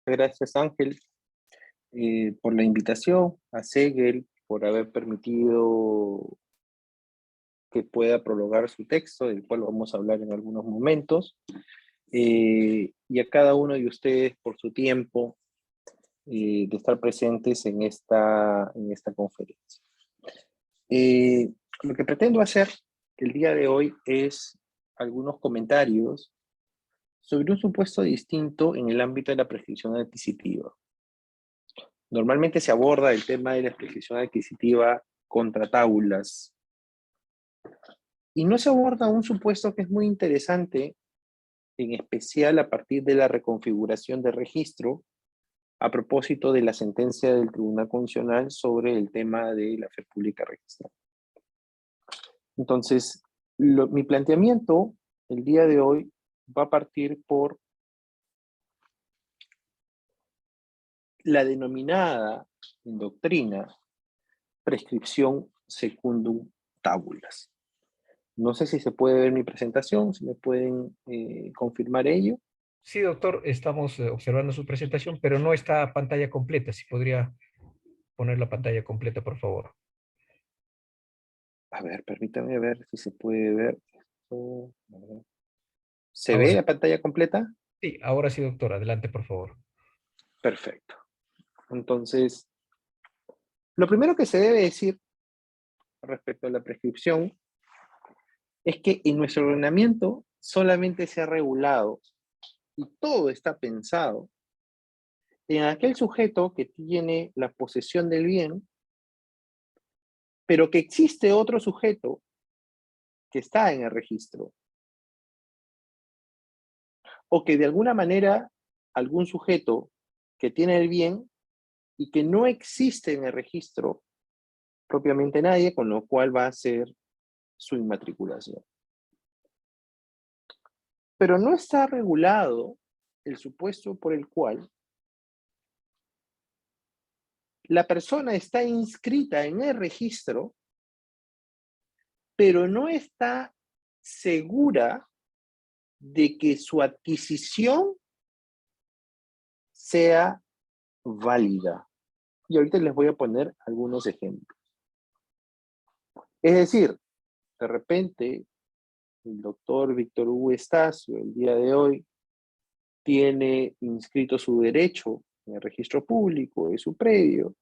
gracias Ángel por la invitación, a Segel por haber permitido que pueda prologar su texto, del cual vamos a hablar en algunos momentos, y a cada uno de ustedes por su tiempo de estar presentes en esta conferencia. Lo que pretendo hacer el día de hoy es algunos comentarios sobre un supuesto distinto en el ámbito de la prescripción adquisitiva. Normalmente se aborda el tema de la prescripción adquisitiva contra tábulas. Y no se aborda un supuesto que es muy interesante, en especial a partir de la reconfiguración de registro, a propósito de la sentencia del Tribunal Constitucional sobre el tema de la fe pública registrada. Entonces, mi planteamiento el día de hoy va a partir por la denominada en doctrina prescripción secundum tabulas. No sé si se puede ver mi presentación, si me pueden confirmar ello. Sí, doctor, estamos observando su presentación, pero no está a pantalla completa. Si podría poner la pantalla completa, por favor. A ver, permítame ver si se puede ver. ¿Se Ahora ve la pantalla completa? sí, ahora sí, doctor. Adelante, por favor. Perfecto. Entonces, lo primero que se debe decir respecto a la prescripción es que en nuestro ordenamiento solamente se ha regulado y todo está pensado en aquel sujeto que tiene la posesión del bien, pero que existe otro sujeto que está en el registro, o que de alguna manera algún sujeto que tiene el bien y que no existe en el registro propiamente nadie, con lo cual va a ser su inmatriculación. Pero no está regulado el supuesto por el cual la persona está inscrita en el registro, pero no está segura de que su adquisición sea válida. Y ahorita les voy a poner algunos ejemplos. Es decir, de repente, el doctor Víctor Hugo Estacio, el día de hoy, tiene inscrito su derecho en el registro público de su predio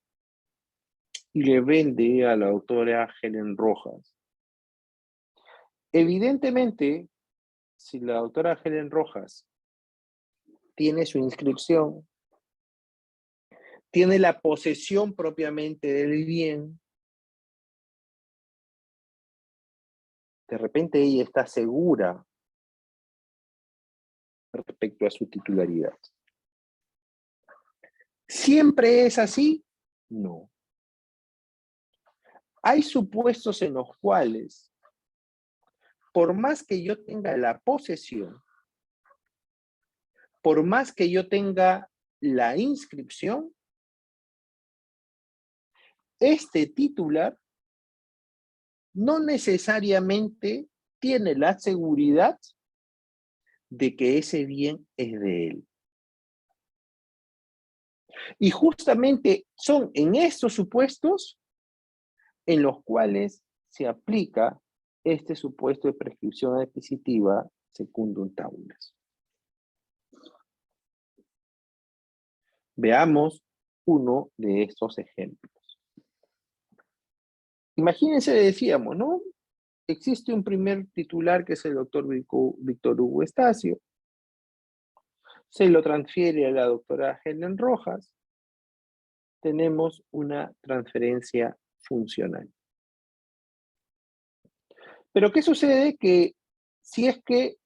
y le vende a la doctora Helen Rojas. Evidentemente, si la doctora Helen Rojas tiene su inscripción, tiene la posesión propiamente del bien, de repente ella está segura respecto a su titularidad. ¿Siempre es así? No. Hay supuestos en los cuales, por más que yo tenga la posesión, por más que yo tenga la inscripción, este titular no necesariamente tiene la seguridad de que ese bien es de él. Y justamente son en estos supuestos en los cuales se aplica este supuesto de prescripción adquisitiva secundum tabulas. Veamos uno de estos ejemplos. Imagínense, decíamos, ¿no? Existe un primer titular que es el doctor Víctor Hugo Estacio. Se lo transfiere a la doctora Helen Rojas. Tenemos una transferencia funcional. Pero ¿qué sucede? Que si es que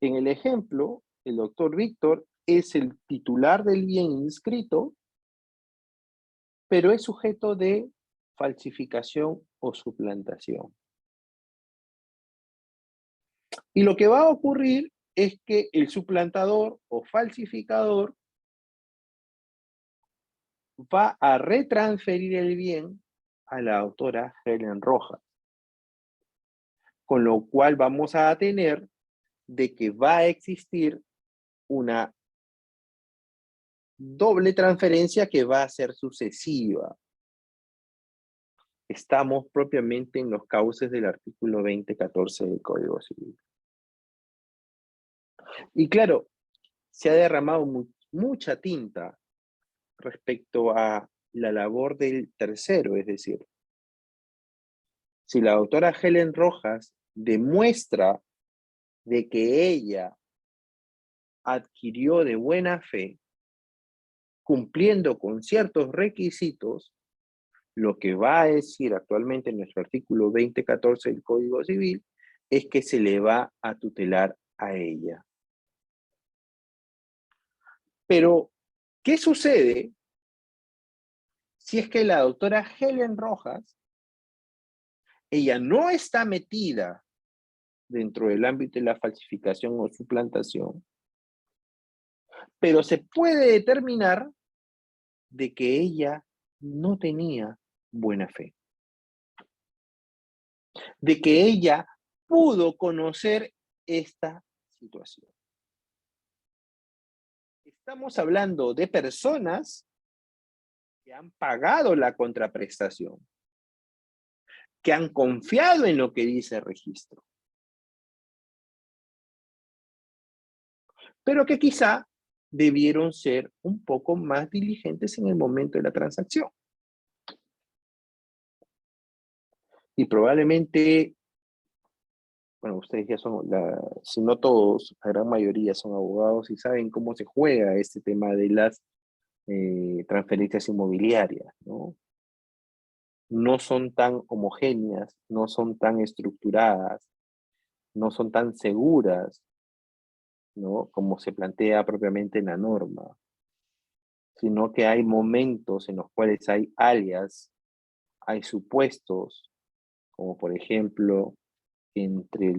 en el ejemplo el doctor Víctor es el titular del bien inscrito, pero es sujeto de falsificación o suplantación. Y lo que va a ocurrir es que el suplantador o falsificador va a retransferir el bien a la autora Helen Rojas. Con lo cual vamos a tener de que va a existir una doble transferencia que va a ser sucesiva. Estamos propiamente en los cauces del artículo 2014 del Código Civil. Y claro, se ha derramado mucha tinta respecto a la labor del tercero, es decir, si la doctora Helen Rojas demuestra de que ella adquirió de buena fe, cumpliendo con ciertos requisitos, lo que va a decir actualmente en nuestro artículo 2014 del Código Civil es que se le va a tutelar a ella. Pero, ¿qué sucede si es que la doctora Helen Rojas, ella no está metida dentro del ámbito de la falsificación o suplantación, pero se puede determinar de que ella no tenía buena fe, de que ella pudo conocer esta situación? Estamos hablando de personas que han pagado la contraprestación, que han confiado en lo que dice el registro, pero que quizá debieron ser un poco más diligentes en el momento de la transacción. Y probablemente, bueno, ustedes ya son, si no todos, la gran mayoría son abogados y saben cómo se juega este tema de las transferencias inmobiliarias, ¿no? No son tan homogéneas, no son tan estructuradas, no son tan seguras, ¿no? Como se plantea propiamente en la norma, sino que hay momentos en los cuales hay alias, hay supuestos, como por ejemplo, entre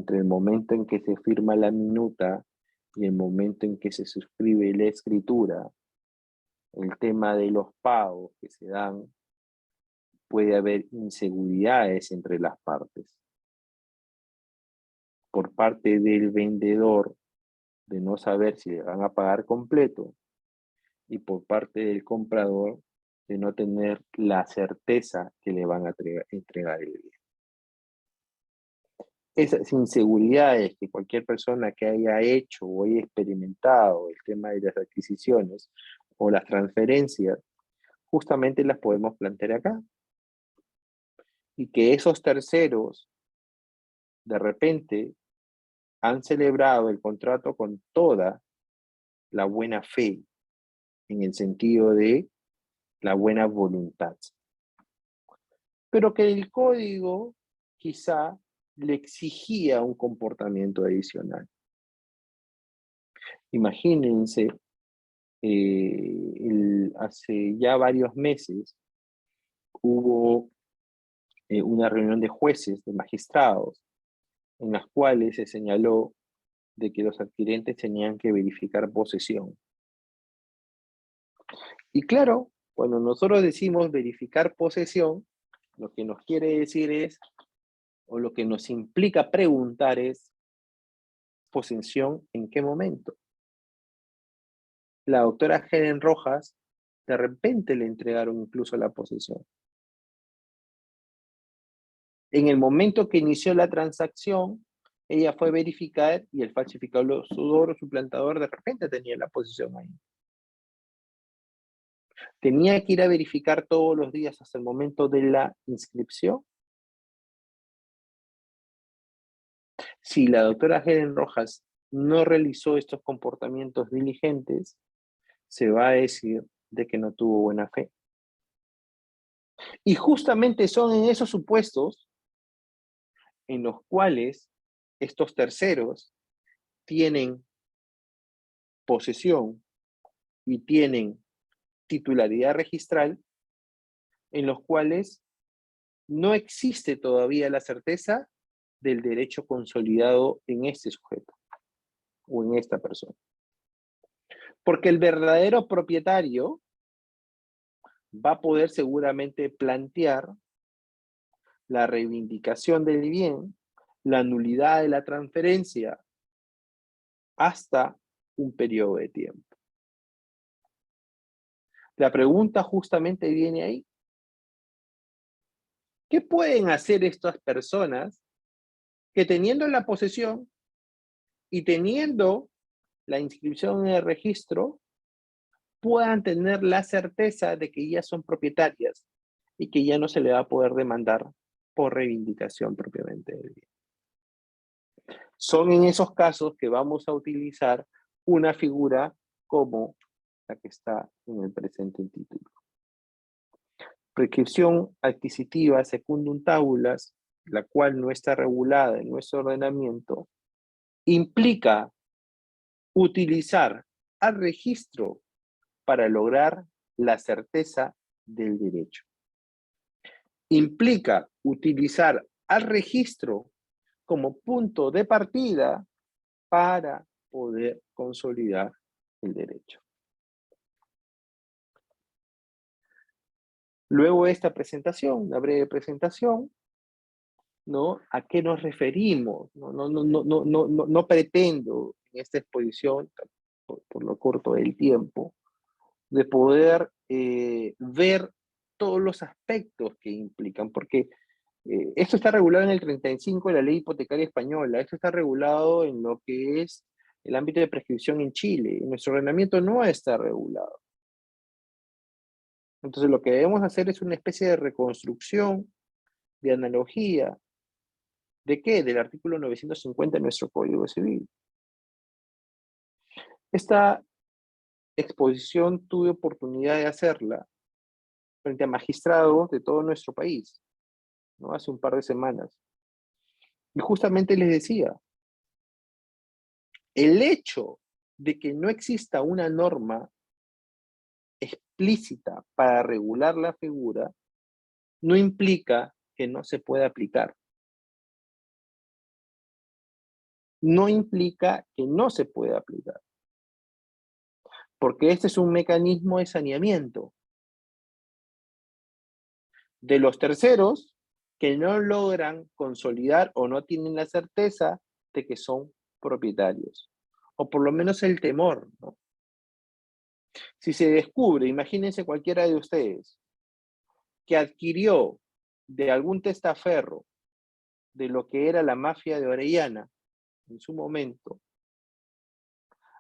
el momento en que se firma la minuta y el momento en que se suscribe la escritura, el tema de los pagos que se dan, puede haber inseguridades entre las partes. Por parte del vendedor, de no saber si le van a pagar completo, y por parte del comprador, de no tener la certeza que le van a entregar el bien. Esas inseguridades que cualquier persona que haya hecho o haya experimentado el tema de las adquisiciones o las transferencias, justamente las podemos plantear acá. Y que esos terceros, de repente, han celebrado el contrato con toda la buena fe, en el sentido de la buena voluntad. Pero que el código quizá le exigía un comportamiento adicional. Imagínense, hace ya varios meses hubo una reunión de jueces, de magistrados, en las cuales se señaló de que los adquirentes tenían que verificar posesión. Y claro, cuando nosotros decimos verificar posesión, lo que nos quiere decir es, o lo que nos implica preguntar es, ¿posesión en qué momento? La doctora Helen Rojas, de repente le entregaron incluso la posesión. En el momento que inició la transacción, ella fue a verificar y el falsificador o suplantador de repente tenía la posesión ahí. Tenía que ir a verificar todos los días hasta el momento de la inscripción. Si la doctora Helen Rojas no realizó estos comportamientos diligentes, se va a decir de que no tuvo buena fe. Y justamente son en esos supuestos en los cuales estos terceros tienen posesión y tienen titularidad registral, en los cuales no existe todavía la certeza del derecho consolidado en este sujeto o en esta persona. Porque el verdadero propietario va a poder seguramente plantear la reivindicación del bien, la nulidad de la transferencia hasta un periodo de tiempo. La pregunta justamente viene ahí. ¿Qué pueden hacer estas personas que teniendo la posesión y teniendo la inscripción en el registro, puedan tener la certeza de que ya son propietarias y que ya no se le va a poder demandar por reivindicación propiamente del bien? Son en esos casos que vamos a utilizar una figura como la que está en el presente título. Prescripción adquisitiva secundum tabulas, la cual no está regulada en nuestro ordenamiento, implica utilizar al registro para lograr la certeza del derecho. Implica utilizar al registro como punto de partida para poder consolidar el derecho. Luego de esta presentación, una breve presentación, ¿no? ¿A qué nos referimos? No pretendo en esta exposición, por lo corto del tiempo, de poder ver todos los aspectos que implican, porque esto está regulado en el 35 de la Ley Hipotecaria Española, esto está regulado en lo que es el ámbito de prescripción en Chile, y nuestro ordenamiento no está regulado. Entonces lo que debemos hacer es una especie de reconstrucción, de analogía. ¿De qué? Del artículo 950 de nuestro Código Civil. Esta exposición tuve oportunidad de hacerla frente a magistrados de todo nuestro país, ¿no? Hace un par de semanas. Y justamente les decía, el hecho de que no exista una norma explícita para regular la figura no implica que no se pueda aplicar. No implica que no se pueda aplicar. Porque este es un mecanismo de saneamiento de los terceros que no logran consolidar o no tienen la certeza de que son propietarios. O por lo menos el temor, ¿no? Si se descubre, imagínense cualquiera de ustedes, que adquirió de algún testaferro de lo que era la mafia de Orellana en su momento,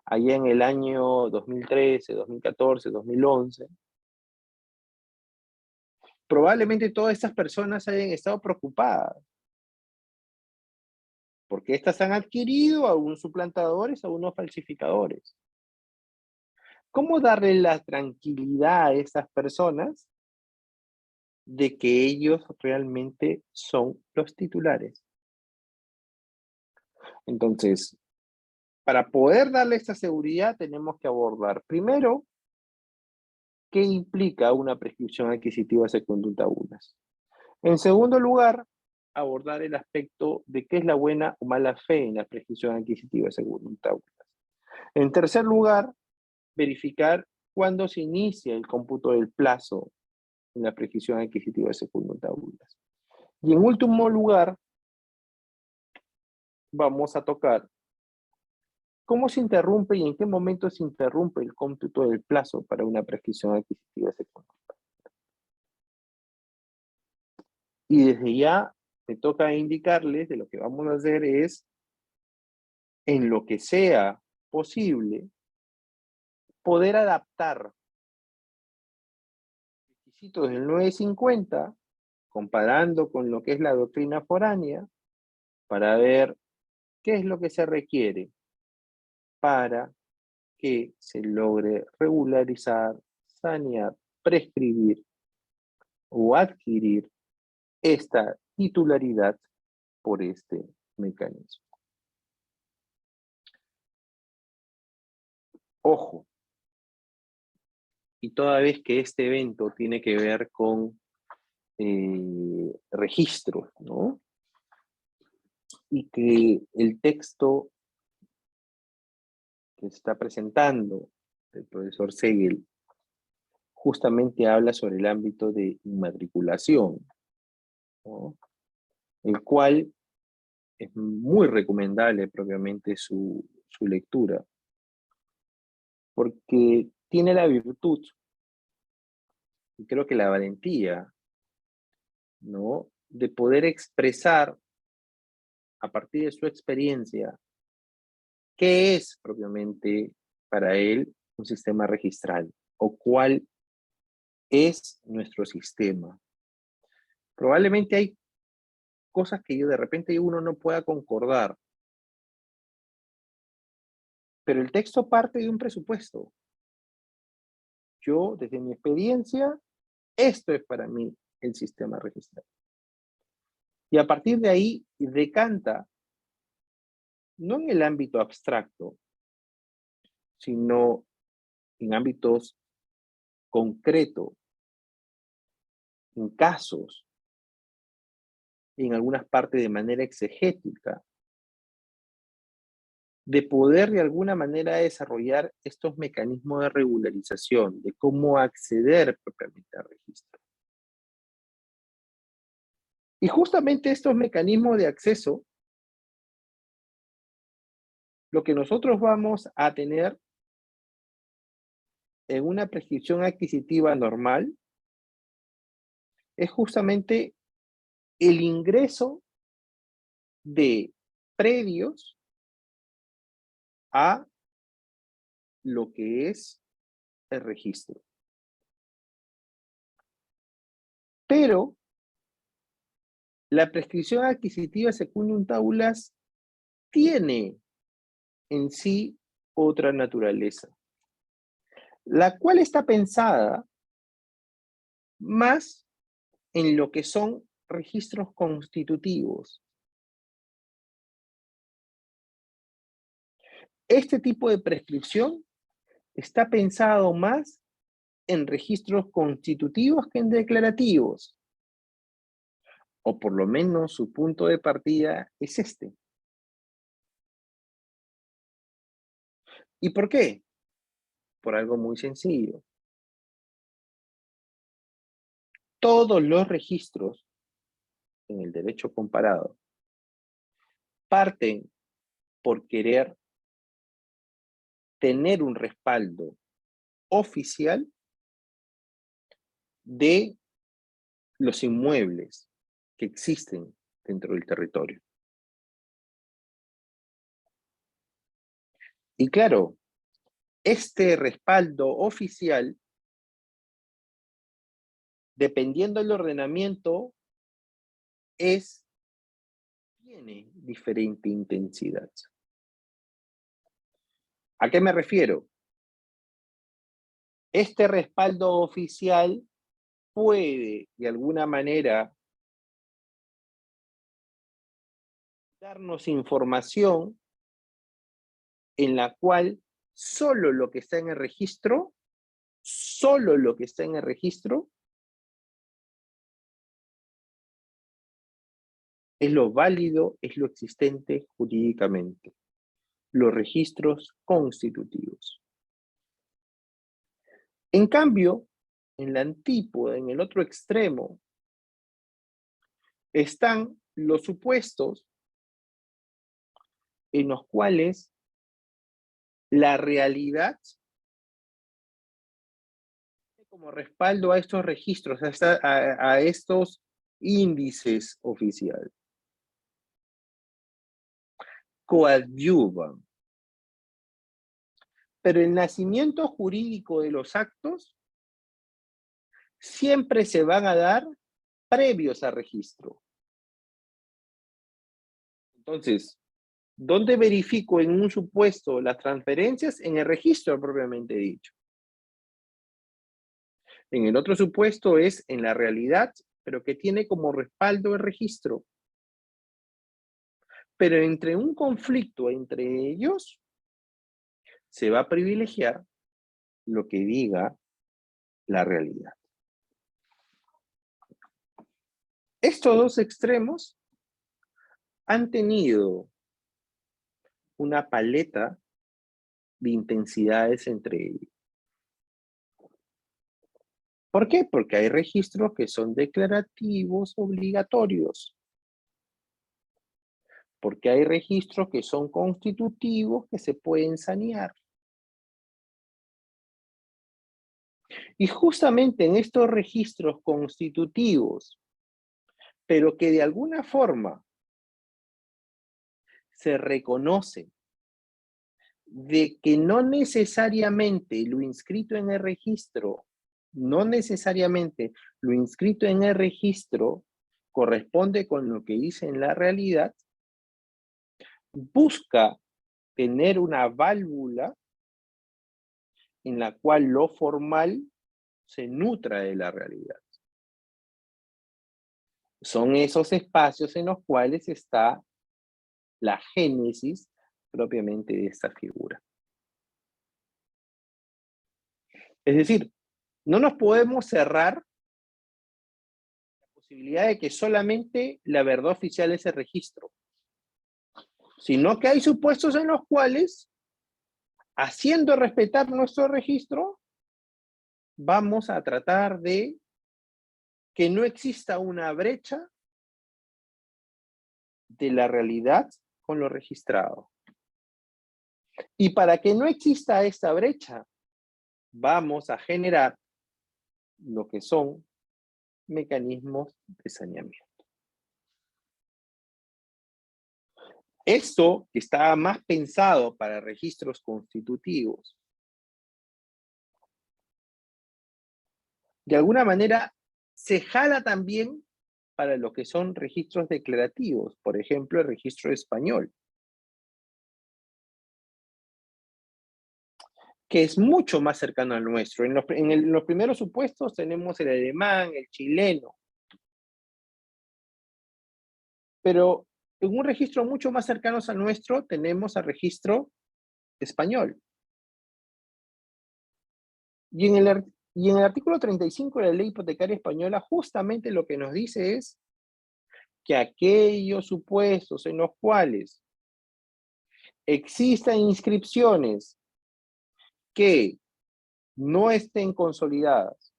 allá en el año 2013, 2014, 2011, probablemente todas estas personas hayan estado preocupadas, porque estas han adquirido a unos suplantadores, a unos falsificadores. ¿Cómo darle la tranquilidad a estas personas de que ellos realmente son los titulares? Entonces, para poder darle esta seguridad tenemos que abordar primero qué implica una prescripción adquisitiva secundum tabulas. En segundo lugar, abordar el aspecto de qué es la buena o mala fe en la prescripción adquisitiva secundum tabulas. En tercer lugar, verificar cuándo se inicia el cómputo del plazo en la prescripción adquisitiva secundum tabulas. Y en último lugar, vamos a tocar cómo se interrumpe y en qué momento se interrumpe el cómputo del plazo para una prescripción adquisitiva secundum tabulas. Y desde ya me toca indicarles de lo que vamos a hacer es, en lo que sea posible, poder adaptar requisitos del 950, comparando con lo que es la doctrina foránea, para ver qué es lo que se requiere para que se logre regularizar, sanear, prescribir o adquirir esta titularidad por este mecanismo. Ojo, y toda vez que este evento tiene que ver con registros, ¿no? Y que el texto que se está presentando el profesor Segel justamente habla sobre el ámbito de inmatriculación, ¿no? El cual es muy recomendable propiamente su lectura, porque tiene la virtud y creo que la valentía, ¿no?, de poder expresar a partir de su experiencia qué es propiamente para él un sistema registral o cuál es nuestro sistema. Probablemente hay cosas que de repente uno no pueda concordar, pero el texto parte de un presupuesto. Yo, desde mi experiencia, esto es para mí el sistema registral. Y a partir de ahí decanta, no en el ámbito abstracto, sino en ámbitos concretos, en casos, en algunas partes de manera exegética, de poder de alguna manera desarrollar estos mecanismos de regularización, de cómo acceder propiamente al registro. Y justamente estos mecanismos de acceso, lo que nosotros vamos a tener en una prescripción adquisitiva normal, es justamente el ingreso de predios a lo que es el registro. Pero la prescripción adquisitiva secundum tabulas tiene en sí otra naturaleza, la cual está pensada más en lo que son registros constitutivos. Este tipo de prescripción está pensado más en registros constitutivos que en declarativos, o por lo menos su punto de partida es este. ¿Y por qué? Por algo muy sencillo. Todos los registros en el derecho comparado parten por querer tener un respaldo oficial de los inmuebles que existen dentro del territorio. Y claro, este respaldo oficial, dependiendo del ordenamiento, tiene diferente intensidad. ¿A qué me refiero? Este respaldo oficial puede, de alguna manera, darnos información en la cual solo lo que está en el registro, es lo válido, es lo existente jurídicamente. Los registros constitutivos. En cambio, en la antípoda, en el otro extremo, están los supuestos en los cuales la realidad tiene como respaldo a estos registros, a estos índices oficiales. Coadyuvan. Pero el nacimiento jurídico de los actos siempre se van a dar previos a registro. Entonces, ¿dónde verifico en un supuesto las transferencias? En el registro propiamente dicho. En el otro supuesto es en la realidad, pero que tiene como respaldo el registro. Pero entre un conflicto entre ellos, se va a privilegiar lo que diga la realidad. Estos dos extremos han tenido una paleta de intensidades entre ellos. ¿Por qué? Porque hay registros que son declarativos obligatorios. Porque hay registros que son constitutivos que se pueden sanear. Y justamente en estos registros constitutivos, pero que de alguna forma se reconoce de que no necesariamente lo inscrito en el registro, no necesariamente lo inscrito en el registro corresponde con lo que dice en la realidad, busca tener una válvula en la cual lo formal se nutra de la realidad. Son esos espacios en los cuales está la génesis propiamente de esta figura. Es decir, no nos podemos cerrar la posibilidad de que solamente la verdad oficial es el registro, sino que hay supuestos en los cuales, haciendo respetar nuestro registro, vamos a tratar de que no exista una brecha de la realidad con lo registrado. Y para que no exista esta brecha, vamos a generar lo que son mecanismos de saneamiento. Esto, que estaba más pensado para registros constitutivos, de alguna manera se jala también para lo que son registros declarativos, por ejemplo, el registro español, que es mucho más cercano al nuestro. En los primeros supuestos tenemos el alemán, el chileno, pero en un registro mucho más cercano al nuestro tenemos al registro español. Y en el artículo 35 de la Ley Hipotecaria Española justamente lo que nos dice es que aquellos supuestos en los cuales existan inscripciones que no estén consolidadas,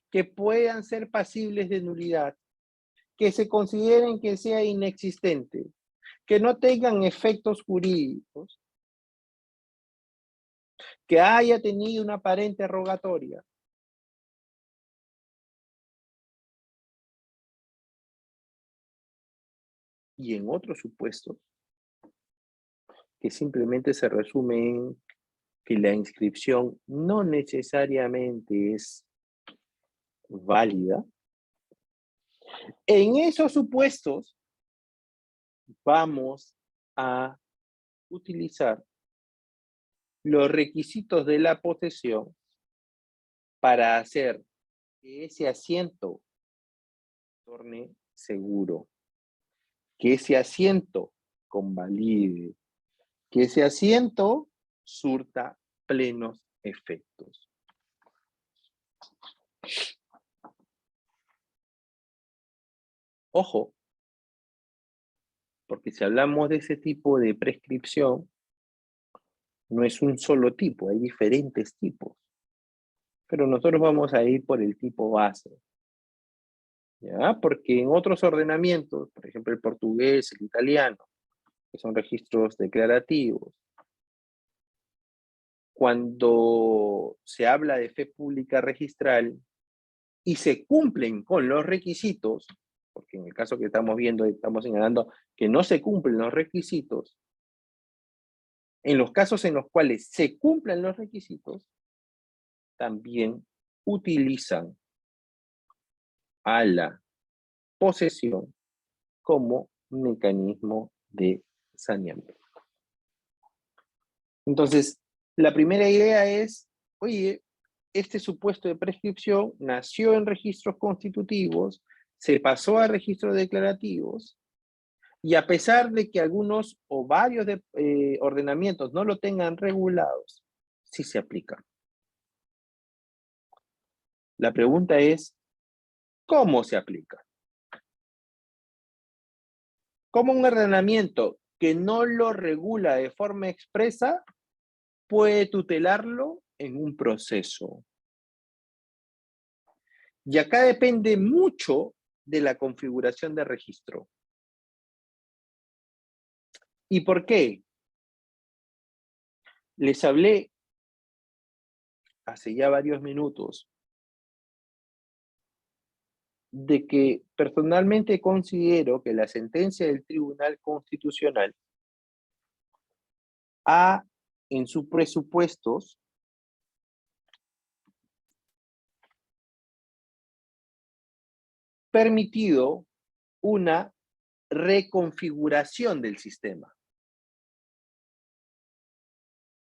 que puedan ser pasibles de nulidad, que se consideren que sea inexistente, que no tengan efectos jurídicos, que haya tenido una aparente rogatoria, y en otros supuestos que simplemente se resume en que la inscripción no necesariamente es válida, en esos supuestos vamos a utilizar los requisitos de la posesión para hacer que ese asiento torne seguro, que ese asiento convalide, que ese asiento surta plenos efectos. Ojo, porque si hablamos de ese tipo de prescripción, no es un solo tipo, hay diferentes tipos. Pero nosotros vamos a ir por el tipo base, ¿ya? Porque en otros ordenamientos, por ejemplo el portugués, el italiano, que son registros declarativos, cuando se habla de fe pública registral y se cumplen con los requisitos, porque en el caso que estamos viendo, estamos señalando que no se cumplen los requisitos, en los casos en los cuales se cumplen los requisitos, también utilizan a la posesión como mecanismo de saneamiento. Entonces, la primera idea es, oye, este supuesto de prescripción nació en registros constitutivos, se pasó a registros declarativos, y a pesar de que algunos o varios ordenamientos no lo tengan regulados, sí se aplica. La pregunta es, ¿cómo se aplica? ¿Cómo un ordenamiento que no lo regula de forma expresa puede tutelarlo en un proceso? Y acá depende mucho de la configuración de registro. ¿Y por qué? Les hablé hace ya varios minutos de que personalmente considero que la sentencia del Tribunal Constitucional ha, en sus presupuestos, permitido una reconfiguración del sistema.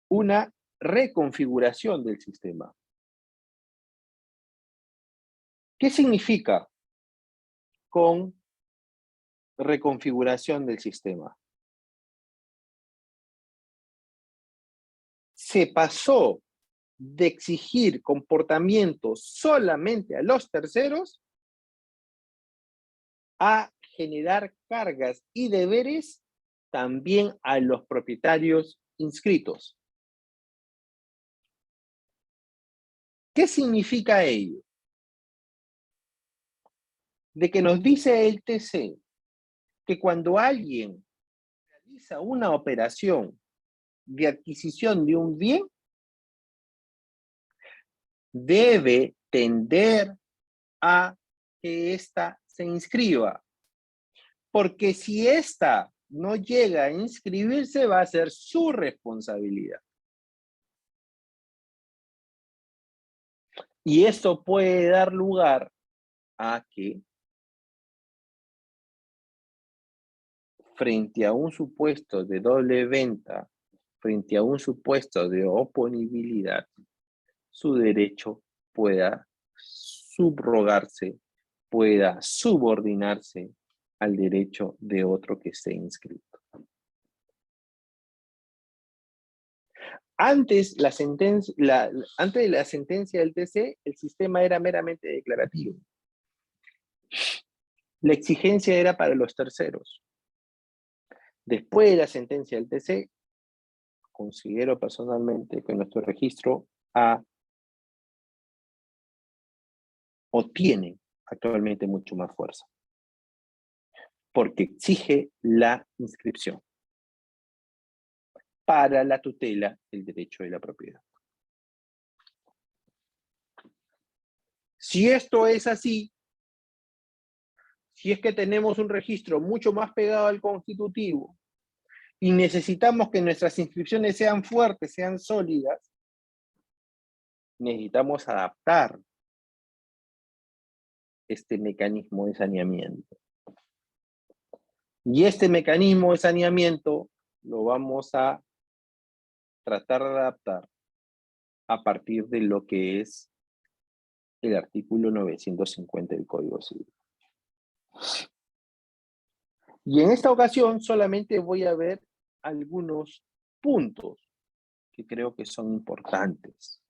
Una reconfiguración del sistema. ¿Qué significa con reconfiguración del sistema? Se pasó de exigir comportamientos solamente a los terceros a generar cargas y deberes también a los propietarios inscritos. ¿Qué significa ello? De que nos dice el TC que cuando alguien realiza una operación de adquisición de un bien, debe tender a que ésta se inscriba. Porque si ésta no llega a inscribirse, va a ser su responsabilidad. Y esto puede dar lugar a que, frente a un supuesto de doble venta, frente a un supuesto de oponibilidad, su derecho pueda subrogarse, pueda subordinarse al derecho de otro que esté inscrito. Antes de la sentencia del TC, el sistema era meramente declarativo. La exigencia era para los terceros. Después de la sentencia del TC, considero personalmente que nuestro registro tiene actualmente mucho más fuerza, porque exige la inscripción para la tutela del derecho de la propiedad. Si esto es así, si es que tenemos un registro mucho más pegado al constitutivo y necesitamos que nuestras inscripciones sean fuertes, sean sólidas, necesitamos adaptar este mecanismo de saneamiento. Y este mecanismo de saneamiento lo vamos a tratar de adaptar a partir de lo que es el artículo 950 del Código Civil. Y en esta ocasión solamente voy a ver algunos puntos que creo que son importantes.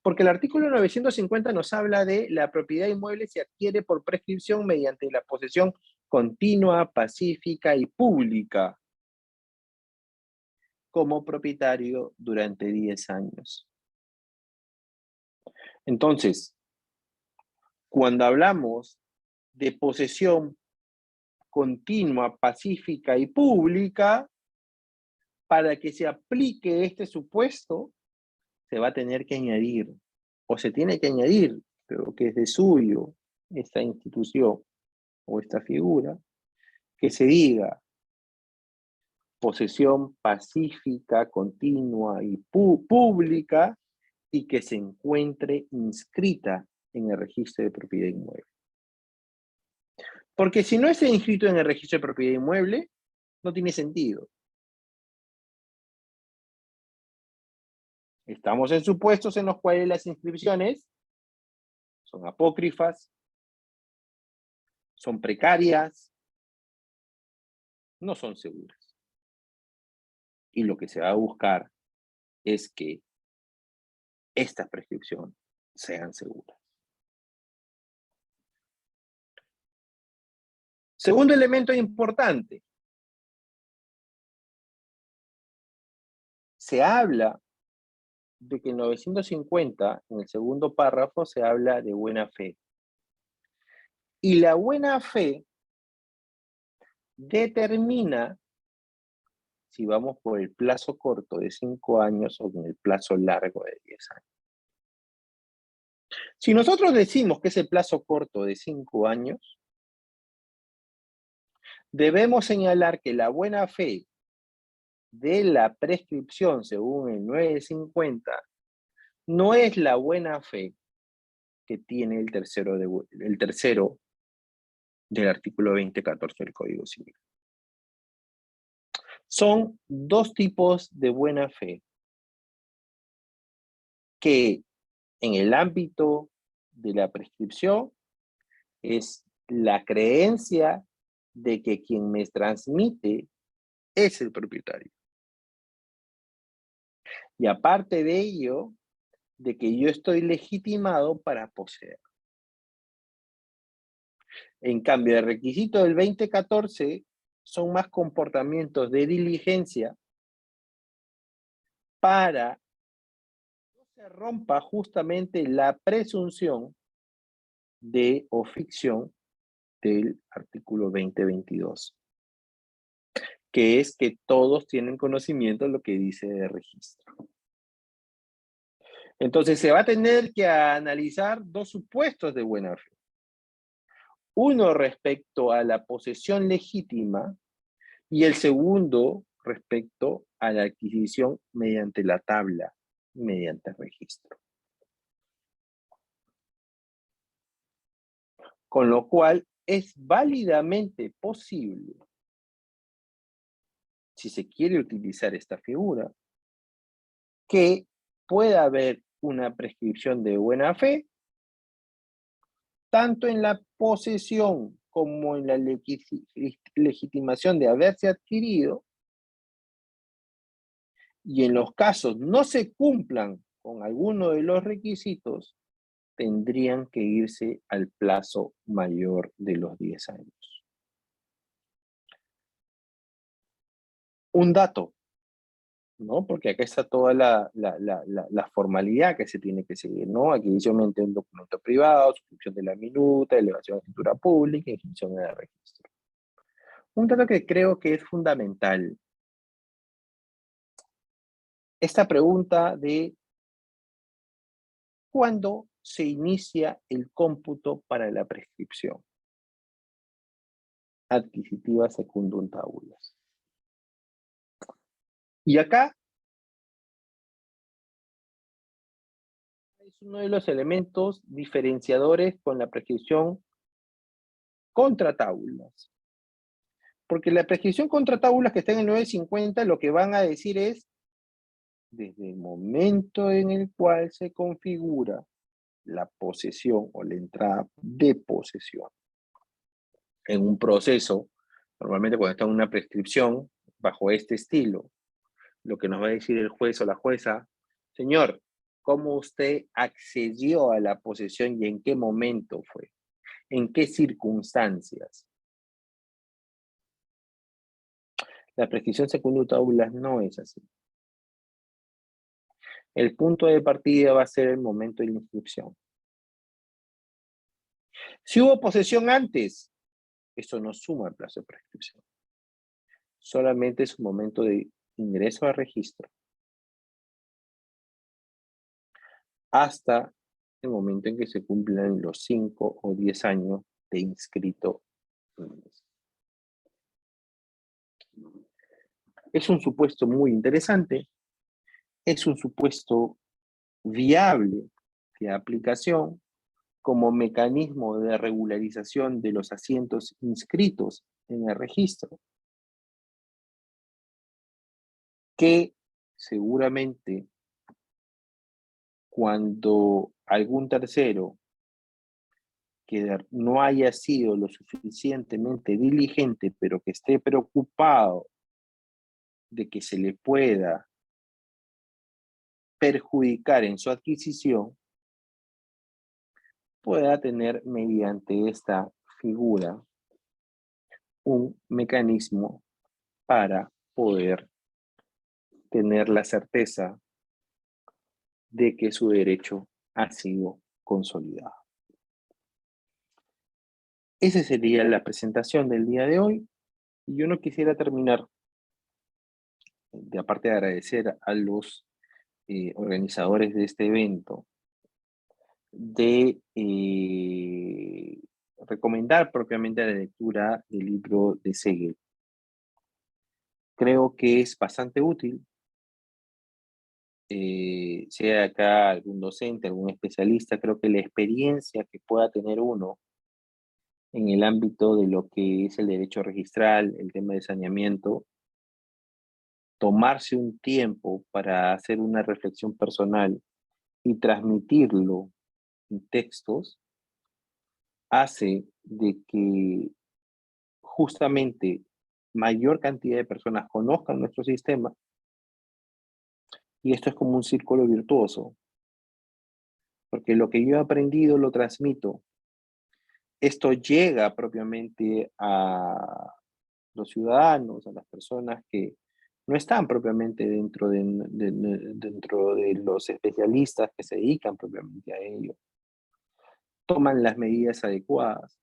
Porque el artículo 950 nos habla de la propiedad inmueble se adquiere por prescripción mediante la posesión continua, pacífica y pública como propietario durante 10 años. Entonces, cuando hablamos de posesión continua, pacífica y pública, para que se aplique este supuesto, se va a tener que añadir, o se tiene que añadir, pero que es de suyo, esta institución o esta figura, que se diga posesión pacífica, continua y pública, y que se encuentre inscrita en el registro de propiedad inmueble. Porque si no está inscrito en el registro de propiedad inmueble, no tiene sentido. Estamos en supuestos en los cuales las inscripciones son apócrifas, son precarias, no son seguras. Y lo que se va a buscar es que estas prescripciones sean seguras. Segundo elemento importante. Se habla de que en 950, en el segundo párrafo, se habla de buena fe. Y la buena fe determina si vamos por el plazo corto de 5 años o en el plazo largo de 10 años. Si nosotros decimos que es el plazo corto de 5 años, debemos señalar que la buena fe de la prescripción según el 950 no es la buena fe que tiene el tercero del artículo 2014 del Código Civil. Son dos tipos de buena fe que en el ámbito de la prescripción es la creencia de que quien me transmite es el propietario. Y aparte de ello, de que yo estoy legitimado para poseer. En cambio, el requisito del 2014 son más comportamientos de diligencia para que no se rompa justamente la presunción de o ficción del artículo 2022, que es que todos tienen conocimiento de lo que dice el registro. Entonces se va a tener que analizar dos supuestos de buena fe. Uno respecto a la posesión legítima y el segundo respecto a la adquisición mediante la tabla, mediante registro. Con lo cual es válidamente posible, si se quiere utilizar esta figura, que pueda haber una prescripción de buena fe, tanto en la posesión como en la legitimación de haberse adquirido, y en los casos no se cumplan con alguno de los requisitos, tendrían que irse al plazo mayor de los 10 años. Un dato, ¿no? Porque acá está toda la formalidad que se tiene que seguir, ¿no? Adquisición mediante un documento privado, suscripción de la minuta, elevación de escritura pública, inscripción en el registro. Un dato que creo que es fundamental. Esta pregunta de ¿cuándo se inicia el cómputo para la prescripción adquisitiva secundum tabulas? Y acá es uno de los elementos diferenciadores con la prescripción contra tábulas. Porque la prescripción contra tábulas que está en el 950 lo que van a decir es desde el momento en el cual se configura la posesión o la entrada de posesión en un proceso, normalmente cuando está en una prescripción bajo este estilo, lo que nos va a decir el juez o la jueza, señor, ¿cómo usted accedió a la posesión y en qué momento fue? ¿En qué circunstancias? La prescripción secundum tabulas no es así. El punto de partida va a ser el momento de la inscripción. Si hubo posesión antes, eso no suma el plazo de prescripción. Solamente es un momento de ingreso al registro hasta el momento en que se cumplan los 5 o 10 años de inscrito. Es un supuesto muy interesante, es un supuesto viable de aplicación como mecanismo de regularización de los asientos inscritos en el registro, que seguramente cuando algún tercero que no haya sido lo suficientemente diligente, pero que esté preocupado de que se le pueda perjudicar en su adquisición, pueda tener mediante esta figura un mecanismo para poder tener la certeza de que su derecho ha sido consolidado. Esa sería la presentación del día de hoy. Y yo no quisiera terminar, aparte de agradecer a los organizadores de este evento, de recomendar propiamente la lectura del libro de Segel. Creo que es bastante útil, sea acá algún docente, algún especialista, creo que la experiencia que pueda tener uno en el ámbito de lo que es el derecho registral, el tema de saneamiento, tomarse un tiempo para hacer una reflexión personal y transmitirlo en textos, hace de que justamente mayor cantidad de personas conozcan nuestro sistema, y esto es como un círculo virtuoso, porque lo que yo he aprendido lo transmito. Esto llega propiamente a los ciudadanos, a las personas que no están propiamente dentro de los especialistas que se dedican propiamente a ello. Toman las medidas adecuadas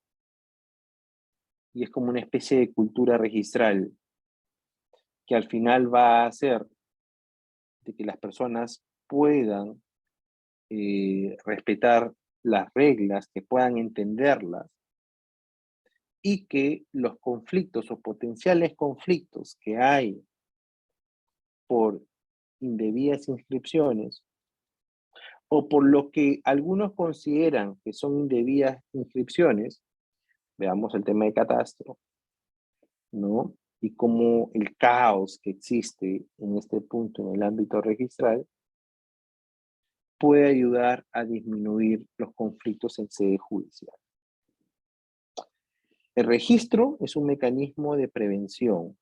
y es como una especie de cultura registral que al final va a hacer de que las personas puedan respetar las reglas, que puedan entenderlas y que los conflictos o potenciales conflictos que hay por indebidas inscripciones o por lo que algunos consideran que son indebidas inscripciones, veamos el tema de catastro, ¿no? Y cómo el caos que existe en este punto en el ámbito registral puede ayudar a disminuir los conflictos en sede judicial. El registro es un mecanismo de prevención.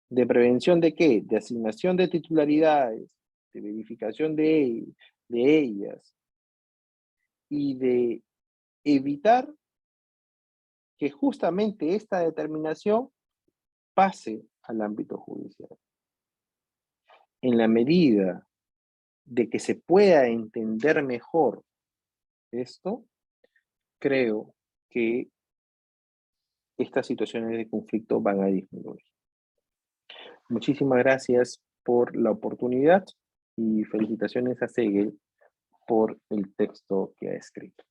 ¿De prevención de qué? De asignación de titularidades, de verificación de ellas y de evitar que justamente esta determinación pase al ámbito judicial. En la medida de que se pueda entender mejor esto, creo que estas situaciones de conflicto van a disminuir. Muchísimas gracias por la oportunidad y felicitaciones a Segel por el texto que ha escrito.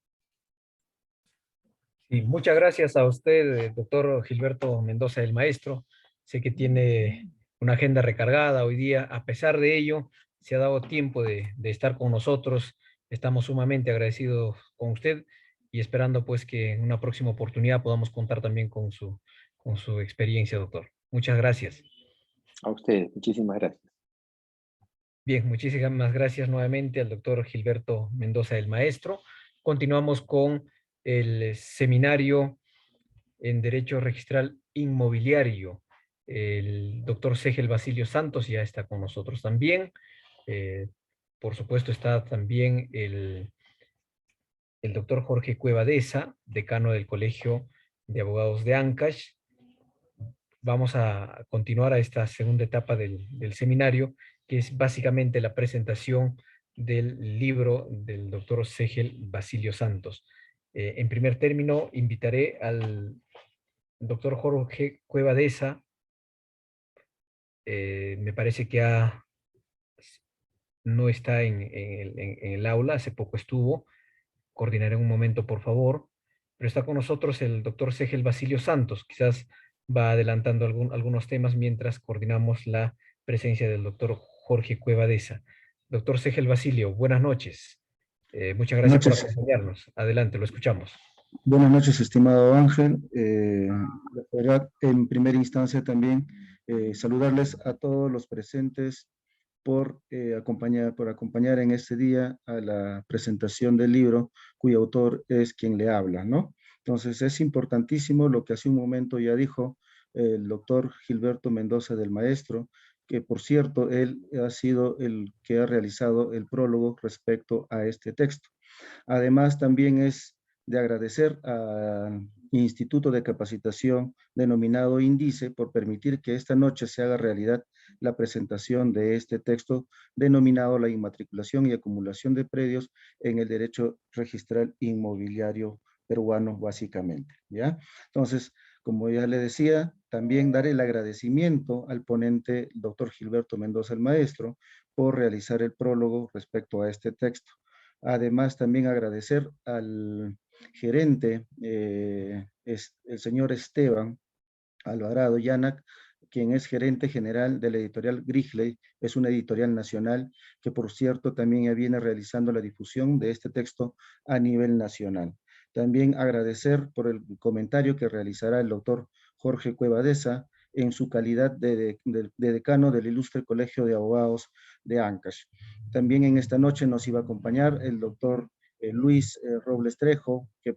Y muchas gracias a usted, doctor Gilberto Mendoza, el maestro. Sé que tiene una agenda recargada hoy día. A pesar de ello, se ha dado tiempo de estar con nosotros. Estamos sumamente agradecidos con usted y esperando pues que en una próxima oportunidad podamos contar también con su experiencia, doctor. Muchas gracias. A ustedes, muchísimas gracias. Bien, muchísimas gracias nuevamente al doctor Gilberto Mendoza, el maestro. Continuamos con el seminario en Derecho Registral Inmobiliario. El doctor Segel Basilio Santos ya está con nosotros también. Eh, por supuesto está también el doctor Jorge Cuevadesa, decano del Colegio de Abogados de Ancash. Vamos a continuar a esta segunda etapa del seminario, que es básicamente la presentación del libro del doctor Segel Basilio Santos. En primer término, invitaré al doctor Jorge Cuevadesa. Me parece que no está en el aula, hace poco estuvo. Coordinaré un momento, por favor. Pero está con nosotros el doctor Segel Basilio Santos. Quizás va adelantando algunos temas mientras coordinamos la presencia del doctor Jorge Cuevadesa. Doctor Segel Basilio, buenas noches. Muchas gracias Buenas por noches, acompañarnos. Adelante, lo escuchamos. buenas noches, estimado Ángel. La verdad, en primera instancia también saludarles a todos los presentes por acompañar en este día a la presentación del libro cuyo autor es quien le habla, ¿no? Entonces es importantísimo lo que hace un momento ya dijo el doctor Gilberto Mendoza del Maestro, que por cierto, él ha sido el que ha realizado el prólogo respecto a este texto. Además, también es de agradecer al Instituto de Capacitación denominado Índice por permitir que esta noche se haga realidad la presentación de este texto denominado La inmatriculación y acumulación de predios en el derecho registral inmobiliario peruano, básicamente, ¿ya? Entonces, como ya le decía, también dar el agradecimiento al ponente, doctor Gilberto Mendoza, el maestro, por realizar el prólogo respecto a este texto. Además, también agradecer al gerente, el señor Esteban Alvarado Yanac, quien es gerente general de la editorial Grijley, es una editorial nacional que, por cierto, también ya viene realizando la difusión de este texto a nivel nacional. También agradecer por el comentario que realizará el doctor Jorge Cuevadesa en su calidad de decano del Ilustre Colegio de Abogados de Ancash. También en esta noche nos iba a acompañar el doctor Luis Robles Trejo, que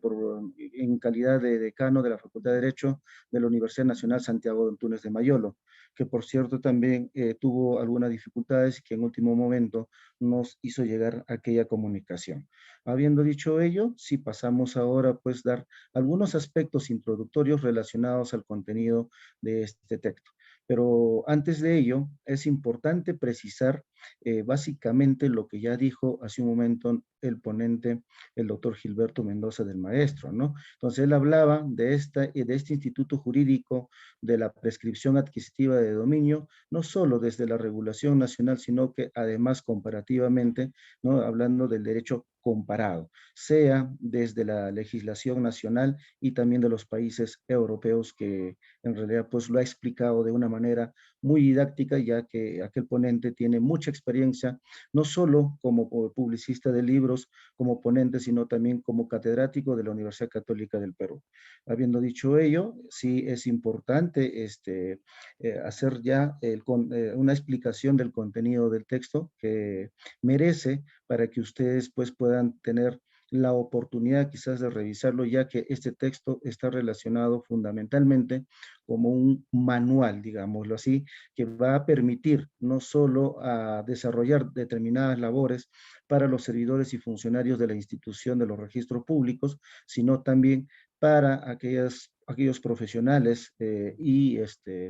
en calidad de decano de la Facultad de Derecho de la Universidad Nacional Santiago de Antunes de Mayolo, que por cierto también tuvo algunas dificultades y que en último momento nos hizo llegar aquella comunicación. Habiendo dicho ello, sí pasamos ahora pues dar algunos aspectos introductorios relacionados al contenido de este texto. Pero antes de ello, es importante precisar básicamente lo que ya dijo hace un momento el ponente, el doctor Gilberto Mendoza del Maestro, ¿no? Entonces él hablaba de este instituto jurídico de la prescripción adquisitiva de dominio, no solo desde la regulación nacional, sino que además comparativamente, ¿no? Hablando del derecho comparado, sea desde la legislación nacional y también de los países europeos, que en realidad pues lo ha explicado de una manera muy didáctica, ya que aquel ponente tiene mucha experiencia, no solo como publicista de libros, como ponente, sino también como catedrático de la Universidad Católica del Perú. Habiendo dicho ello, sí es importante hacer ya una explicación del contenido del texto que merece para que ustedes pues puedan tener la oportunidad quizás de revisarlo, ya que este texto está relacionado fundamentalmente como un manual, digámoslo así, que va a permitir no solo a desarrollar determinadas labores para los servidores y funcionarios de la institución de los registros públicos, sino también para aquellos profesionales y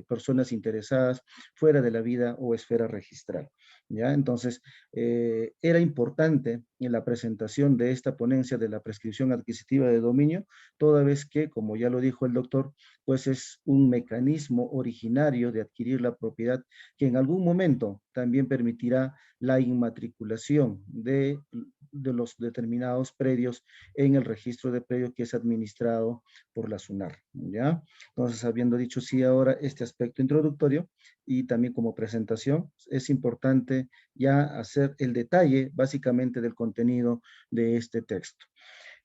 personas interesadas fuera de la vida o esfera registral. ¿Ya? Entonces, era importante en la presentación de esta ponencia de la prescripción adquisitiva de dominio, toda vez que, como ya lo dijo el doctor, pues es un mecanismo originario de adquirir la propiedad que en algún momento también permitirá la inmatriculación de los determinados predios en el registro de predios que es administrado por la SUNAR, ¿ya? Entonces, habiendo dicho sí ahora este aspecto introductorio y también como presentación, es importante ya hacer el detalle básicamente del contenido de este texto.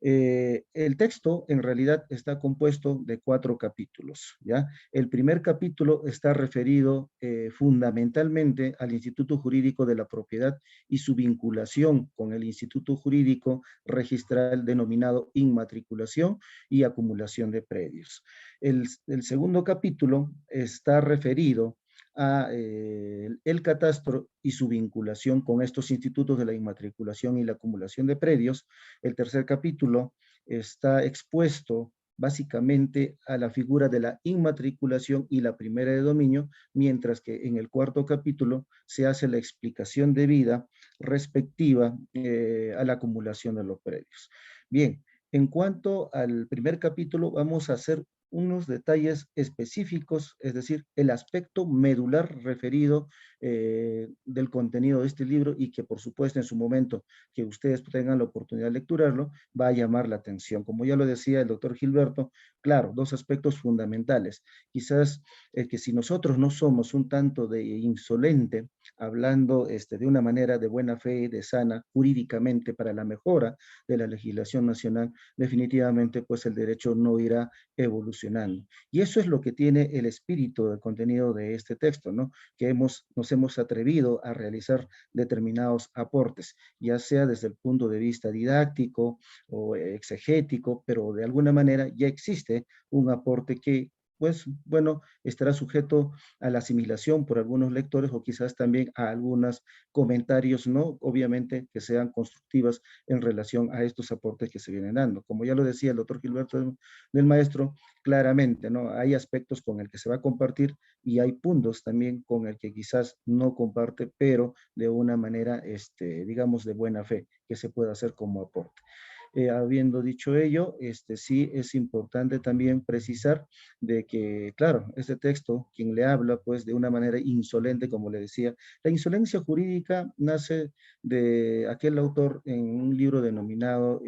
El texto en realidad está compuesto de 4 capítulos, ¿ya? El primer capítulo está referido fundamentalmente al Instituto Jurídico de la Propiedad y su vinculación con el Instituto Jurídico Registral denominado inmatriculación y acumulación de predios. El segundo capítulo está referido a el catastro y su vinculación con estos institutos de la inmatriculación y la acumulación de predios. El tercer capítulo está expuesto básicamente a la figura de la inmatriculación y la primera de dominio, mientras que en el cuarto capítulo se hace la explicación debida respectiva a la acumulación de los predios. Bien, en cuanto al primer capítulo, vamos a hacer unos detalles específicos, es decir, el aspecto medular referido del contenido de este libro y que por supuesto en su momento que ustedes tengan la oportunidad de lecturarlo, va a llamar la atención. Como ya lo decía el doctor Gilberto, claro, 2 aspectos fundamentales. Quizás que si nosotros no somos un tanto de insolente, hablando de una manera de buena fe, de sana, jurídicamente para la mejora de la legislación nacional, definitivamente pues el derecho no irá evolucionando. Y eso es lo que tiene el espíritu del contenido de este texto, ¿no? Que nos hemos atrevido a realizar determinados aportes, ya sea desde el punto de vista didáctico o exegético, pero de alguna manera ya existe un aporte que pues bueno, estará sujeto a la asimilación por algunos lectores o quizás también a algunos comentarios, ¿no? Obviamente que sean constructivas en relación a estos aportes que se vienen dando. Como ya lo decía el doctor Gilberto del Maestro, claramente, ¿no? Hay aspectos con el que se va a compartir y hay puntos también con el que quizás no comparte, pero de una manera, digamos, de buena fe, que se pueda hacer como aporte. Habiendo dicho ello, sí es importante también precisar de que, claro, este texto, quien le habla, pues de una manera insolente, como le decía, la insolencia jurídica nace de aquel autor en un libro denominado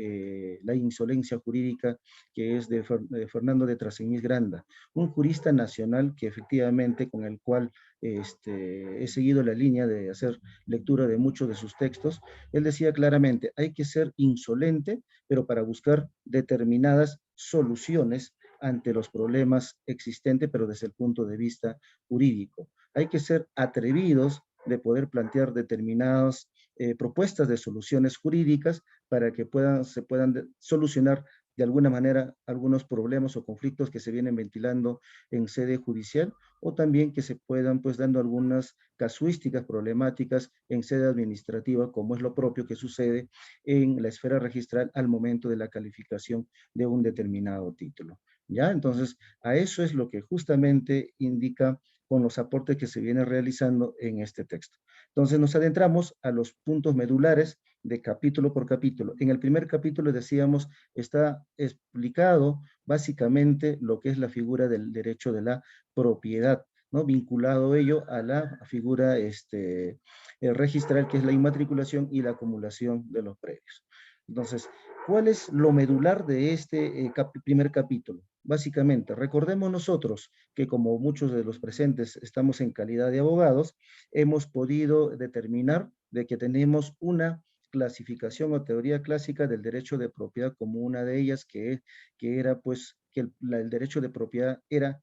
La insolencia jurídica, que es de Fernando de Trasíñiz Granda, un jurista nacional que efectivamente con el cual he seguido la línea de hacer lectura de muchos de sus textos. Él decía claramente, hay que ser insolente, pero para buscar determinadas soluciones ante los problemas existentes, pero desde el punto de vista jurídico. Hay que ser atrevidos de poder plantear determinadas propuestas de soluciones jurídicas para que se puedan solucionar de alguna manera algunos problemas o conflictos que se vienen ventilando en sede judicial, o también que se puedan pues dando algunas casuísticas problemáticas en sede administrativa, como es lo propio que sucede en la esfera registral al momento de la calificación de un determinado título. ¿Ya? Entonces, a eso es lo que justamente indica con los aportes que se vienen realizando en este texto. Entonces, nos adentramos a los puntos medulares de capítulo por capítulo. En el primer capítulo, decíamos, está explicado básicamente lo que es la figura del derecho de la propiedad, ¿no? Vinculado ello a la figura registral, que es la inmatriculación y la acumulación de los predios. Entonces, ¿cuál es lo medular de este primer capítulo? Básicamente, recordemos nosotros que como muchos de los presentes estamos en calidad de abogados, hemos podido determinar de que tenemos una clasificación o teoría clásica del derecho de propiedad como una de ellas que era pues que el derecho de propiedad era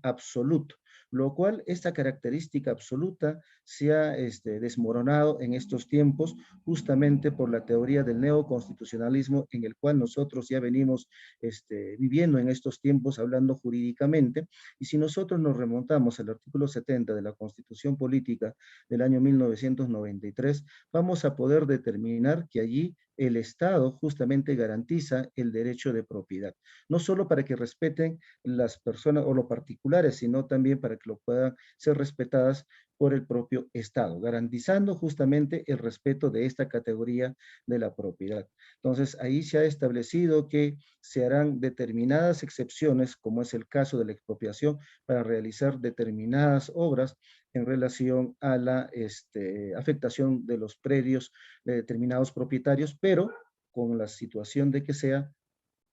absoluto, lo cual esta característica absoluta se ha desmoronado en estos tiempos justamente por la teoría del neoconstitucionalismo en el cual nosotros ya venimos viviendo en estos tiempos hablando jurídicamente. Y si nosotros nos remontamos al artículo 70 de la Constitución Política del año 1993, vamos a poder determinar que allí el Estado justamente garantiza el derecho de propiedad, no solo para que respeten las personas o los particulares, sino también para que lo puedan ser respetadas por el propio Estado, garantizando justamente el respeto de esta categoría de la propiedad. Entonces, ahí se ha establecido que se harán determinadas excepciones, como es el caso de la expropiación, para realizar determinadas obras en relación a la afectación de los predios de determinados propietarios, pero con la situación de que sea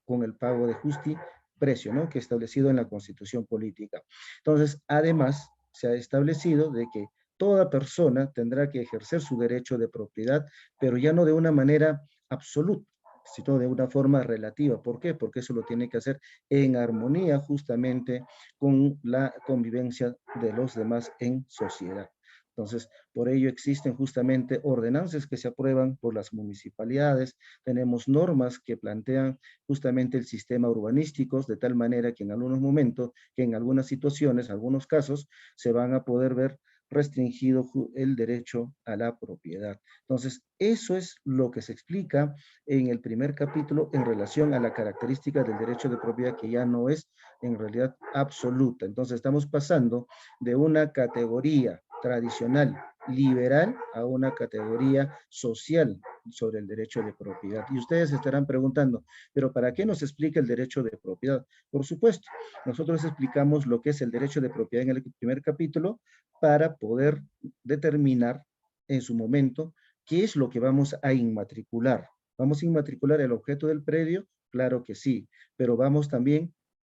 con el pago de justiprecio, ¿no? Que establecido en la Constitución Política. Entonces, además, se ha establecido de que toda persona tendrá que ejercer su derecho de propiedad, pero ya no de una manera absoluta, sino de una forma relativa. ¿Por qué? Porque eso lo tiene que hacer en armonía justamente con la convivencia de los demás en sociedad. Entonces, por ello existen justamente ordenanzas que se aprueban por las municipalidades, tenemos normas que plantean justamente el sistema urbanístico, de tal manera que en algunos momentos, que en algunas situaciones, algunos casos, se van a poder ver restringido el derecho a la propiedad. Entonces, eso es lo que se explica en el primer capítulo en relación a la característica del derecho de propiedad, que ya no es en realidad absoluta. Entonces, estamos pasando de una categoría tradicional liberal a una categoría social sobre el derecho de propiedad. Y ustedes estarán preguntando, ¿pero para qué nos explica el derecho de propiedad? Por supuesto, nosotros explicamos lo que es el derecho de propiedad en el primer capítulo para poder determinar en su momento qué es lo que vamos a inmatricular. ¿Vamos a inmatricular el objeto del predio? Claro que sí, pero vamos también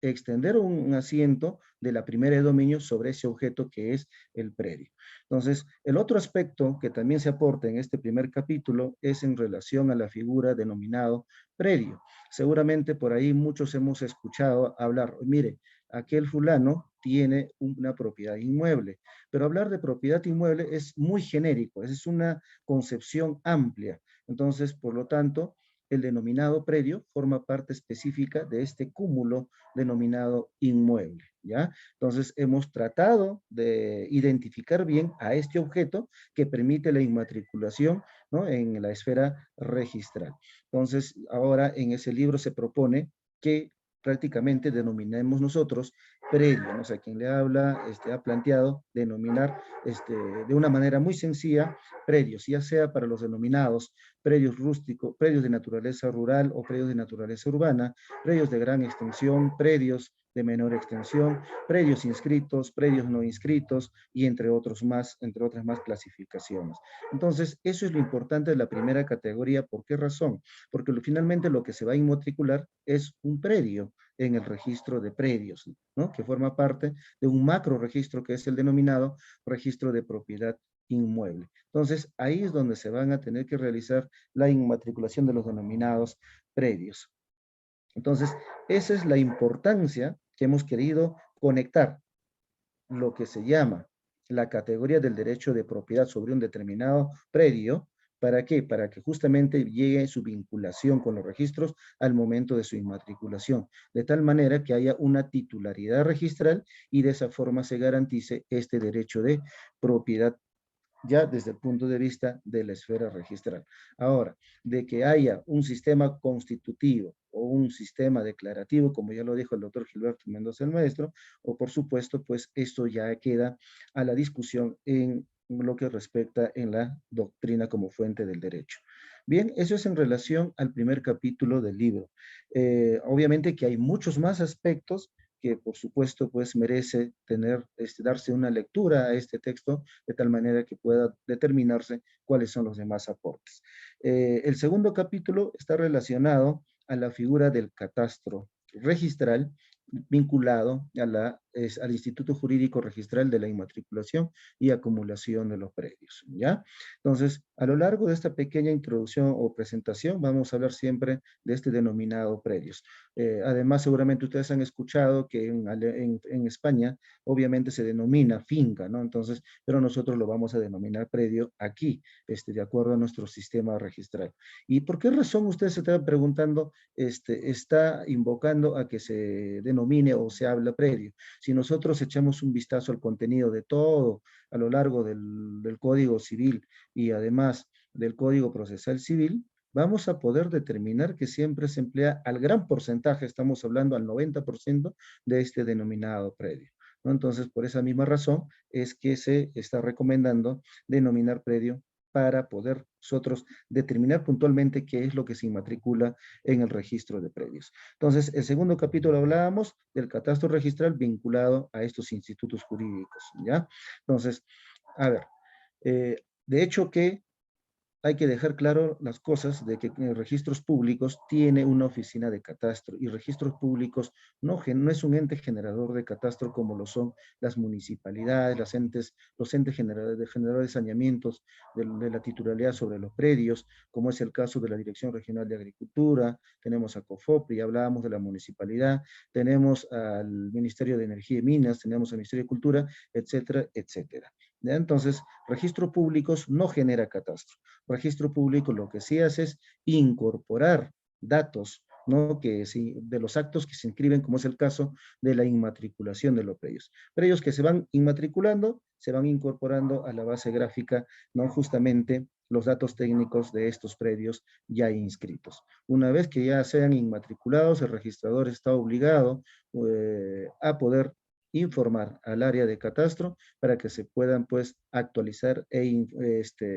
a extender un asiento de la primera de dominio sobre ese objeto que es el predio. Entonces, el otro aspecto que también se aporta en este primer capítulo es en relación a la figura denominado predio. Seguramente por ahí muchos hemos escuchado hablar, mire, aquel fulano tiene una propiedad inmueble, pero hablar de propiedad inmueble es muy genérico, es una concepción amplia. Entonces, por lo tanto, el denominado predio forma parte específica de este cúmulo denominado inmueble, ¿ya? Entonces, hemos tratado de identificar bien a este objeto que permite la inmatriculación, ¿no? En la esfera registral. Entonces, ahora en ese libro se propone que prácticamente denominemos nosotros predio, ¿no? O sea, quien le habla ha planteado denominar de una manera muy sencilla predios, ya sea para los denominados predios rústicos, predios de naturaleza rural o predios de naturaleza urbana, predios de gran extensión, predios de menor extensión, predios inscritos, predios no inscritos y entre otras más clasificaciones. Entonces, eso es lo importante de la primera categoría. ¿Por qué razón? Porque finalmente lo que se va a inmatricular es un predio en el registro de predios, ¿no? Que forma parte de un macro registro que es el denominado registro de propiedad inmueble. Entonces, ahí es donde se van a tener que realizar la inmatriculación de los denominados predios. Entonces, esa es la importancia que hemos querido conectar lo que se llama la categoría del derecho de propiedad sobre un determinado predio. ¿Para qué? Para que justamente llegue su vinculación con los registros al momento de su inmatriculación, de tal manera que haya una titularidad registral y de esa forma se garantice este derecho de propiedad ya desde el punto de vista de la esfera registral. Ahora, de que haya un sistema constitutivo o un sistema declarativo, como ya lo dijo el doctor Gilberto Mendoza el maestro, o por supuesto, pues esto ya queda a la discusión en lo que respecta en la doctrina como fuente del derecho. Bien, eso es en relación al primer capítulo del libro. Obviamente que hay muchos más aspectos que por supuesto pues merece tener, darse una lectura a este texto de tal manera que pueda determinarse cuáles son los demás aportes. El segundo capítulo está relacionado a la figura del catastro registral vinculado al Instituto Jurídico Registral de la Inmatriculación y Acumulación de los Predios, ¿ya? Entonces, a lo largo de esta pequeña introducción o presentación, vamos a hablar siempre de este denominado predios. Además, seguramente ustedes han escuchado que en España, obviamente se denomina finca, ¿no? Entonces, pero nosotros lo vamos a denominar predio aquí, de acuerdo a nuestro sistema registral. ¿Y por qué razón ustedes se están preguntando, está invocando a que se denomine o se habla predio? Si nosotros echamos un vistazo al contenido de todo a lo largo del Código Civil y además del Código Procesal Civil, vamos a poder determinar que siempre se emplea al gran porcentaje, estamos hablando al 90% de este denominado predio, ¿no? Entonces, por esa misma razón es que se está recomendando denominar predio para poder nosotros determinar puntualmente qué es lo que se inmatricula en el registro de predios. Entonces, el segundo capítulo hablábamos del catastro registral vinculado a estos institutos jurídicos, ¿ya? Entonces, a ver, de hecho que hay que dejar claro las cosas de que registros públicos tiene una oficina de catastro y registros públicos no es un ente generador de catastro como lo son las municipalidades, los entes generadores de saneamientos de la titularidad sobre los predios, como es el caso de la Dirección Regional de Agricultura, tenemos a COFOPRI, hablábamos de la municipalidad, tenemos al Ministerio de Energía y Minas, tenemos al Ministerio de Cultura, etcétera, etcétera. ¿Ya? Entonces, registros públicos no genera catastro. Registro público lo que sí hace es incorporar datos, ¿no? De los actos que se inscriben, como es el caso de la inmatriculación de los predios. Predios que se van inmatriculando, se van incorporando a la base gráfica, ¿no? Justamente los datos técnicos de estos predios ya inscritos. Una vez que ya sean inmatriculados, el registrador está obligado a poder informar al área de catastro para que se puedan pues actualizar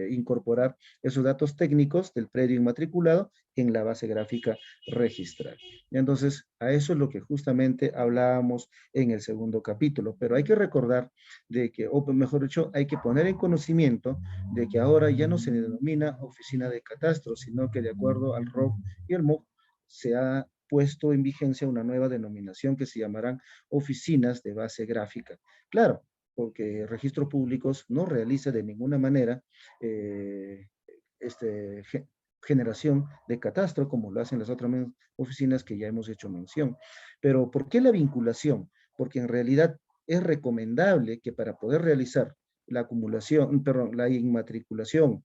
incorporar esos datos técnicos del predio inmatriculado en la base gráfica registral. Entonces, a eso es lo que justamente hablábamos en el segundo capítulo, pero hay que recordar de que, o mejor dicho, hay que poner en conocimiento de que ahora ya no se denomina oficina de catastro, sino que de acuerdo al ROC y el MOC se ha puesto en vigencia una nueva denominación que se llamarán oficinas de base gráfica. Claro, porque registros públicos no realiza de ninguna manera generación de catastro como lo hacen las otras oficinas que ya hemos hecho mención. Pero ¿por qué la vinculación? Porque en realidad es recomendable que para poder realizar la acumulación, perdón, la inmatriculación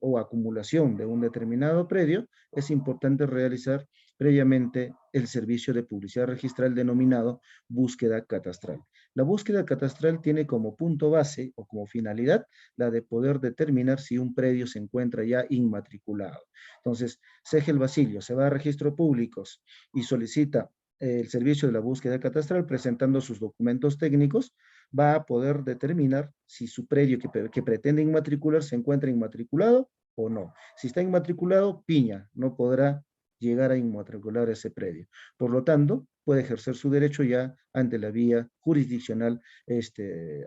o acumulación de un determinado predio, es importante realizar previamente el servicio de publicidad registral denominado búsqueda catastral. La búsqueda catastral tiene como punto base o como finalidad la de poder determinar si un predio se encuentra ya inmatriculado. Entonces, Segel Basilio se va a registros públicos y solicita el servicio de la búsqueda catastral, presentando sus documentos técnicos, va a poder determinar si su predio que pretende inmatricular se encuentra inmatriculado o no. Si está inmatriculado, piña, no podrá llegar a inmatricular ese predio. Por lo tanto, puede ejercer su derecho ya ante la vía jurisdiccional,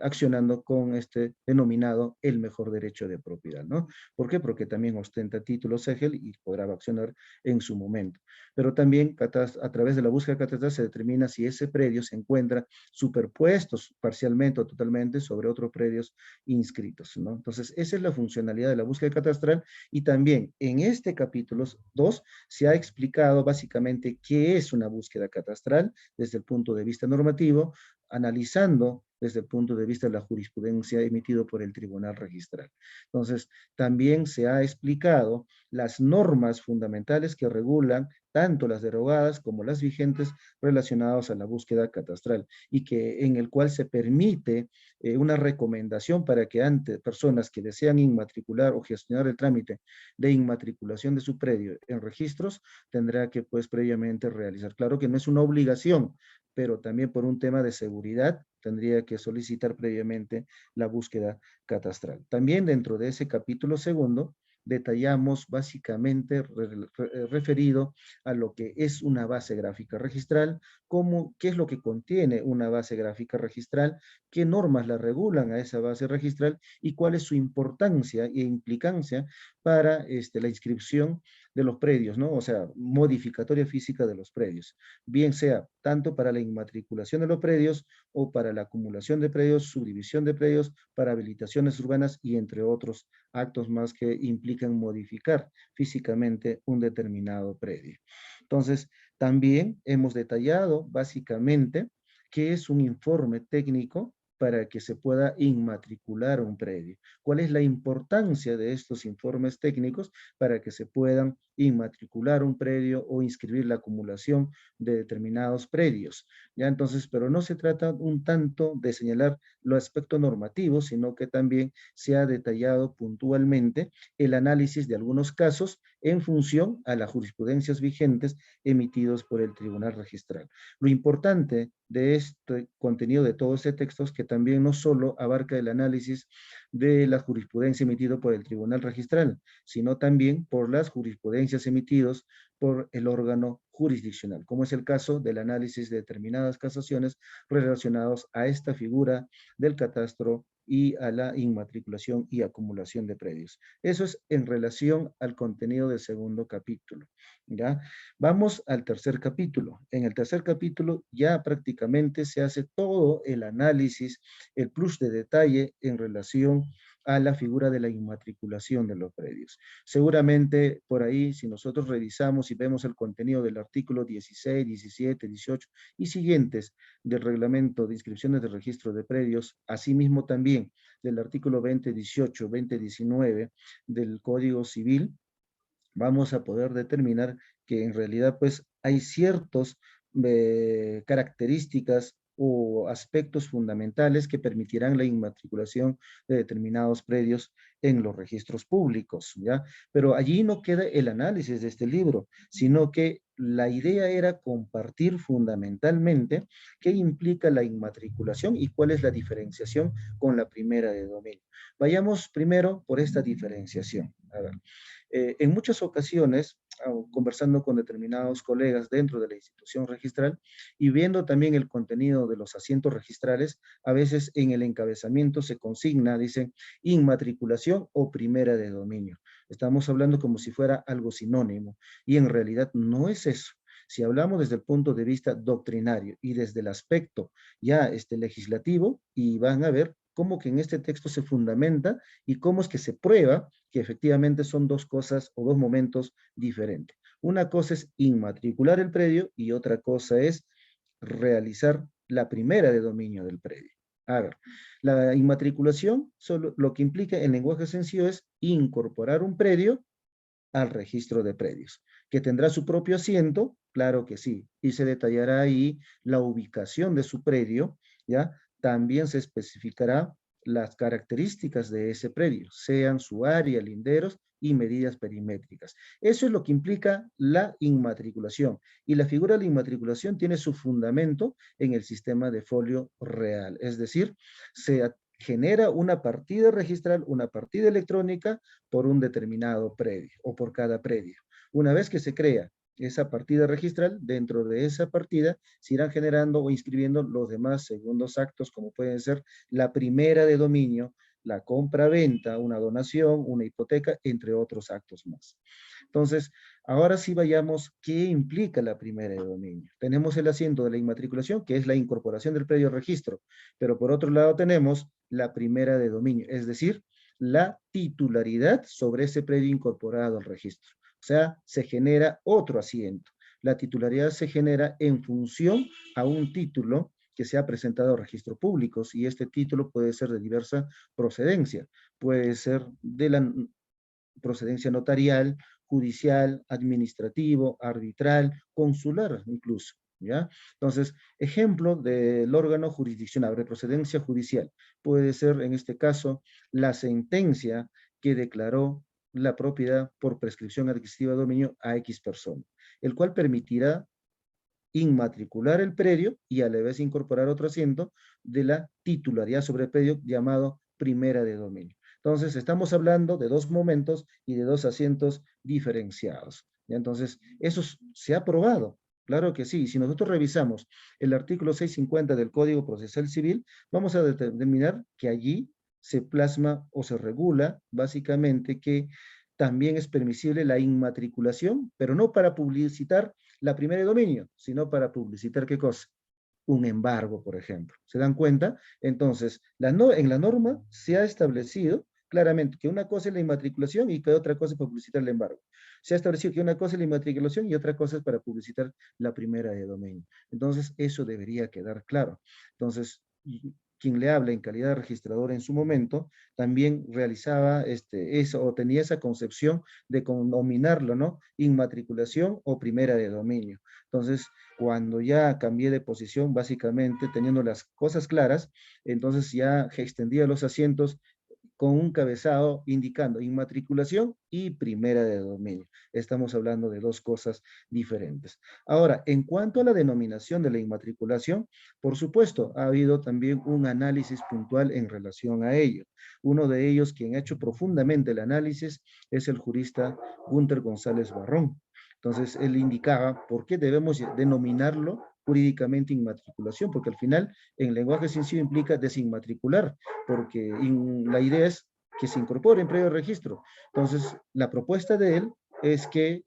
accionando con este denominado el mejor derecho de propiedad, ¿no? ¿Por qué? Porque también ostenta títulos EGEL y podrá accionar en su momento. Pero también a través de la búsqueda catastral se determina si ese predio se encuentra superpuestos parcialmente o totalmente sobre otros predios inscritos, ¿no? Entonces, esa es la funcionalidad de la búsqueda catastral, y también en este capítulo 2 se ha explicado básicamente qué es una búsqueda catastral desde el punto de vista normativo, analizando desde el punto de vista de la jurisprudencia emitido por el Tribunal Registral. Entonces, también se ha explicado las normas fundamentales que regulan tanto las derogadas como las vigentes relacionadas a la búsqueda catastral, y que en el cual se permite una recomendación para que ante personas que desean inmatricular o gestionar el trámite de inmatriculación de su predio en registros, tendrá que pues previamente realizar. Claro que no es una obligación, pero también por un tema de seguridad tendría que solicitar previamente la búsqueda catastral. También dentro de ese capítulo segundo, detallamos básicamente referido a lo que es una base gráfica registral, qué es lo que contiene una base gráfica registral, qué normas la regulan a esa base registral y cuál es su importancia e implicancia para la inscripción de los predios, ¿no? O sea, modificatoria física de los predios, bien sea tanto para la inmatriculación de los predios o para la acumulación de predios, subdivisión de predios, para habilitaciones urbanas y entre otros actos más que implican modificar físicamente un determinado predio. Entonces, también hemos detallado básicamente qué es un informe técnico para que se pueda inmatricular un predio. ¿Cuál es la importancia de estos informes técnicos para que se puedan inmatricular un predio o inscribir la acumulación de determinados predios? Ya entonces, pero no se trata un tanto de señalar los aspectos normativos, sino que también se ha detallado puntualmente el análisis de algunos casos en función a las jurisprudencias vigentes emitidos por el Tribunal Registral. Lo importante de este contenido de todo ese texto es que también no solo abarca el análisis de la jurisprudencia emitida por el Tribunal Registral, sino también por las jurisprudencias emitidas por el órgano jurisdiccional, como es el caso del análisis de determinadas casaciones relacionados a esta figura del catastro y a la inmatriculación y acumulación de predios. Eso es en relación al contenido del segundo capítulo, ¿ya? Vamos al tercer capítulo. En el tercer capítulo ya prácticamente se hace todo el análisis, el plus de detalle en relación a la figura de la inmatriculación de los predios. Seguramente por ahí, si nosotros revisamos y vemos el contenido del artículo 16, 17, 18 y siguientes del reglamento de inscripciones de registro de predios, asimismo también del artículo 20, 18, 20, 19 del Código Civil, vamos a poder determinar que en realidad pues hay ciertas características o aspectos fundamentales que permitirán la inmatriculación de determinados predios en los registros públicos, ¿ya? Pero allí no queda el análisis de este libro, sino que la idea era compartir fundamentalmente qué implica la inmatriculación y cuál es la diferenciación con la primera de dominio. Vayamos primero por esta diferenciación. A ver, en muchas ocasiones, conversando con determinados colegas dentro de la institución registral y viendo también el contenido de los asientos registrales, a veces en el encabezamiento se consigna, dicen, inmatriculación o primera de dominio. Estamos hablando como si fuera algo sinónimo, y en realidad no es eso. Si hablamos desde el punto de vista doctrinario y desde el aspecto ya legislativo, y van a ver cómo que en este texto se fundamenta y cómo es que se prueba que efectivamente son dos cosas o dos momentos diferentes. Una cosa es inmatricular el predio y otra cosa es realizar la primera de dominio del predio. A ver, la inmatriculación solo lo que implica en lenguaje sencillo es incorporar un predio al registro de predios, que tendrá su propio asiento, claro que sí, y se detallará ahí la ubicación de su predio, ¿ya? También se especificará las características de ese predio, sean su área, linderos y medidas perimétricas. Eso es lo que implica la inmatriculación. Y la figura de la inmatriculación tiene su fundamento en el sistema de folio real. Es decir, se genera una partida registral, una partida electrónica por un determinado predio o por cada predio. Una vez que se crea esa partida registral, dentro de esa partida se irán generando o inscribiendo los demás segundos actos, como pueden ser la primera de dominio, la compra-venta, una donación, una hipoteca, entre otros actos más. Entonces, ahora sí vayamos, ¿qué implica la primera de dominio? Tenemos el asiento de la inmatriculación, que es la incorporación del predio al registro, pero por otro lado tenemos la primera de dominio, es decir, la titularidad sobre ese predio incorporado al registro. O sea, se genera otro asiento. La titularidad se genera en función a un título que se ha presentado a registros públicos, y este título puede ser de diversa procedencia. Puede ser de la procedencia notarial, judicial, administrativo, arbitral, consular incluso, ¿ya? Entonces, ejemplo del órgano jurisdiccional de procedencia judicial puede ser, en este caso, la sentencia que declaró la propiedad por prescripción adquisitiva de dominio a X persona, el cual permitirá inmatricular el predio y a la vez incorporar otro asiento de la titularidad sobre el predio llamado primera de dominio. Entonces, estamos hablando de dos momentos y de dos asientos diferenciados. ¿Ya? Entonces, eso se ha aprobado. Claro que sí. Si nosotros revisamos el artículo 650 del Código Procesal Civil, vamos a determinar que allí se plasma o se regula básicamente que también es permisible la inmatriculación, pero no para publicitar la primera de dominio, sino para publicitar ¿qué cosa? Un embargo, por ejemplo. ¿Se dan cuenta? Entonces, en la norma se ha establecido claramente que una cosa es la inmatriculación y que otra cosa es para publicitar el embargo. Se ha establecido que una cosa es la inmatriculación y otra cosa es para publicitar la primera de dominio. Entonces, eso debería quedar claro. Entonces, quien le habla en calidad de registrador en su momento, también realizaba eso, o tenía esa concepción de nominarlo, ¿no? Inmatriculación o primera de dominio. Entonces, cuando ya cambié de posición, básicamente teniendo las cosas claras, entonces ya extendía los asientos con un cabezado indicando inmatriculación y primera de dominio. Estamos hablando de dos cosas diferentes. Ahora, en cuanto a la denominación de la inmatriculación, por supuesto, ha habido también un análisis puntual en relación a ello. Uno de ellos, quien ha hecho profundamente el análisis, es el jurista Gunter González Barrón. Entonces, él indicaba por qué debemos denominarlo jurídicamente inmatriculación, porque al final, en lenguaje sencillo implica desinmatricular, porque la idea es que se incorpore en previo registro. Entonces, la propuesta de él es que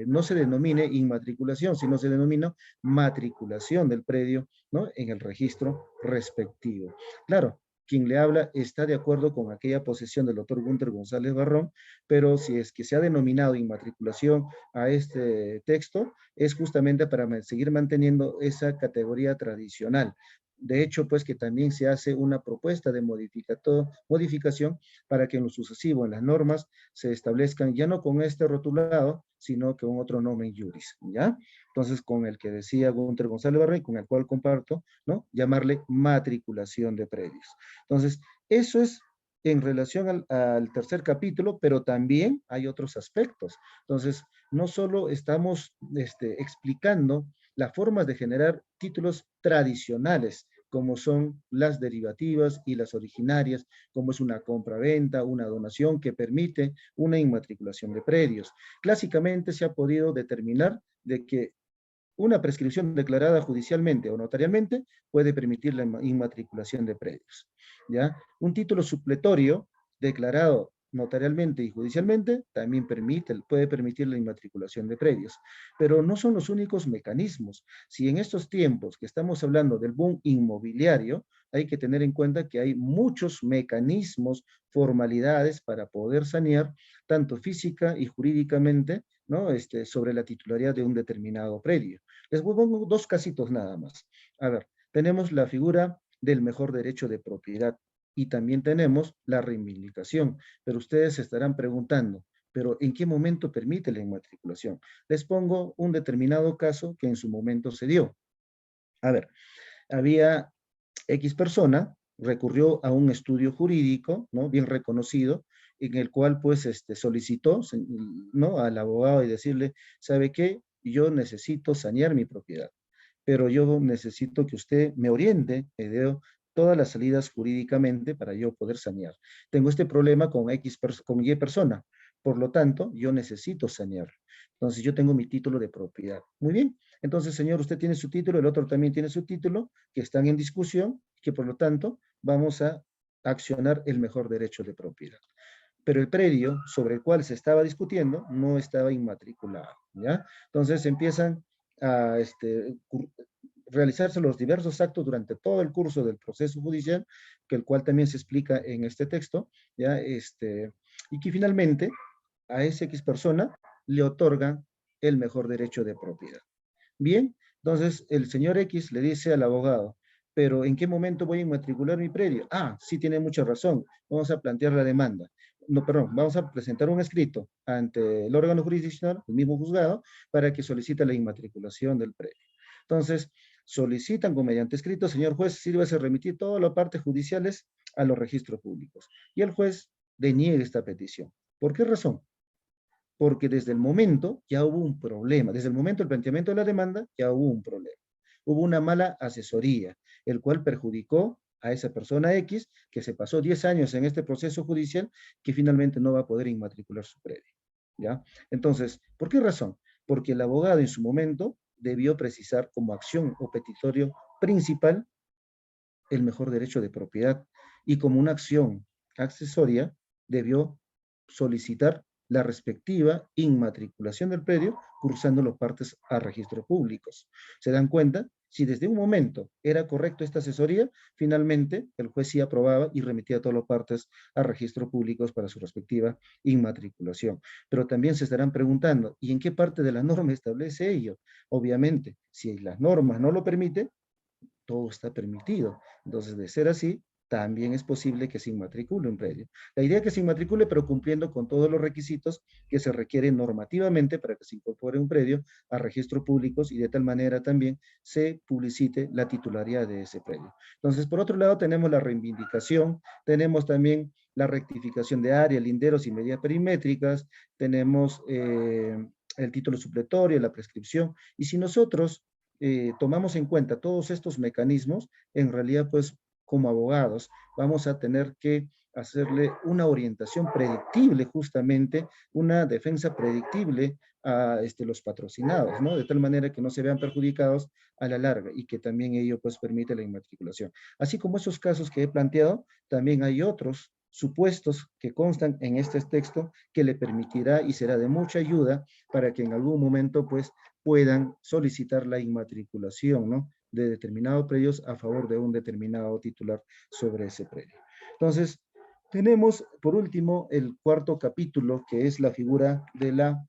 no se denomine inmatriculación, sino se denomina matriculación del predio, ¿no? En el registro respectivo. Claro, quien le habla está de acuerdo con aquella posición del doctor Gunter González Barrón, pero si es que se ha denominado inmatriculación a este texto, es justamente para seguir manteniendo esa categoría tradicional. De hecho, pues que también se hace una propuesta de modificación para que en lo sucesivo, en las normas, se establezcan ya no con este rotulado, sino con otro nomen juris, ¿ya? Entonces, con el que decía Gunter González Barrón, con el cual comparto, ¿no? Llamarle matriculación de predios. Entonces, eso es en relación al tercer capítulo, pero también hay otros aspectos. Entonces, no solo estamos explicando las formas de generar títulos tradicionales, como son las derivativas y las originarias, como es una compra-venta, una donación que permite una inmatriculación de predios. Clásicamente se ha podido determinar de que una prescripción declarada judicialmente o notarialmente puede permitir la inmatriculación de predios, ¿ya? Un título supletorio declarado notarialmente y judicialmente también puede permitir la inmatriculación de predios. Pero no son los únicos mecanismos. Si en estos tiempos que estamos hablando del boom inmobiliario, hay que tener en cuenta que hay muchos mecanismos, formalidades para poder sanear tanto física y jurídicamente, ¿no? Sobre la titularidad de un determinado predio. Les pongo dos casitos nada más. A ver, tenemos la figura del mejor derecho de propiedad y también tenemos la reivindicación. Pero ustedes se estarán preguntando, ¿pero en qué momento permite la inmatriculación? Les pongo un determinado caso que en su momento se dio. A ver, había X persona, recurrió a un estudio jurídico, ¿no? Bien reconocido, en el cual pues solicitó, ¿no?, al abogado y decirle, ¿sabe qué? Yo necesito sanear mi propiedad, pero yo necesito que usted me oriente, me dé todas las salidas jurídicamente para yo poder sanear. Tengo este problema con con Y persona, por lo tanto, yo necesito sanear. Entonces, yo tengo mi título de propiedad. Muy bien. Entonces, señor, usted tiene su título, el otro también tiene su título, que están en discusión, que por lo tanto, vamos a accionar el mejor derecho de propiedad. Pero el predio sobre el cual se estaba discutiendo no estaba inmatriculado, ¿ya? Entonces empiezan a realizarse los diversos actos durante todo el curso del proceso judicial, que el cual también se explica en este texto, ¿ya? Y que finalmente a esa X persona le otorgan el mejor derecho de propiedad. Bien, entonces el señor X le dice al abogado, pero ¿en qué momento voy a inmatricular mi predio? Ah, sí tiene mucha razón, vamos a plantear la demanda. No, perdón, vamos a presentar un escrito ante el órgano jurisdiccional, el mismo juzgado, para que solicite la inmatriculación del predio. Entonces, solicitan con mediante escrito, señor juez, sírvase remitir todas las partes judiciales a los registros públicos. Y el juez deniega esta petición. ¿Por qué razón? Porque desde el momento ya hubo un problema, desde el momento del planteamiento de la demanda ya hubo un problema. Hubo una mala asesoría, el cual perjudicó a esa persona X que se pasó 10 años en este proceso judicial que finalmente no va a poder inmatricular su predio, ¿ya? Entonces, ¿por qué razón? Porque el abogado en su momento debió precisar como acción o petitorio principal el mejor derecho de propiedad y como una acción accesoria debió solicitar la respectiva inmatriculación del predio cursando los partes a registros públicos. ¿Se dan cuenta? Si desde un momento era correcto esta asesoría, finalmente el juez sí aprobaba y remitía a todas las partes a registros públicos para su respectiva inmatriculación. Pero también se estarán preguntando, ¿y en qué parte de la norma establece ello? Obviamente, si las normas no lo permiten, todo está permitido. Entonces, de ser así, también es posible que se inmatricule un predio. La idea es que se inmatricule, pero cumpliendo con todos los requisitos que se requieren normativamente para que se incorpore un predio a registros públicos y de tal manera también se publicite la titularidad de ese predio. Entonces, por otro lado, tenemos la reivindicación, tenemos también la rectificación de área, linderos y medidas perimétricas, tenemos el título supletorio, la prescripción, y si nosotros tomamos en cuenta todos estos mecanismos, en realidad, pues, como abogados, vamos a tener que hacerle una orientación predictible, justamente, una defensa predictible a los patrocinados, ¿no? De tal manera que no se vean perjudicados a la larga y que también ello, pues, permite la inmatriculación. Así como esos casos que he planteado, también hay otros supuestos que constan en este texto que le permitirá y será de mucha ayuda para que en algún momento, pues, puedan solicitar la inmatriculación, ¿no?, de determinados predios a favor de un determinado titular sobre ese predio. Entonces, tenemos por último el cuarto capítulo, que es la figura de la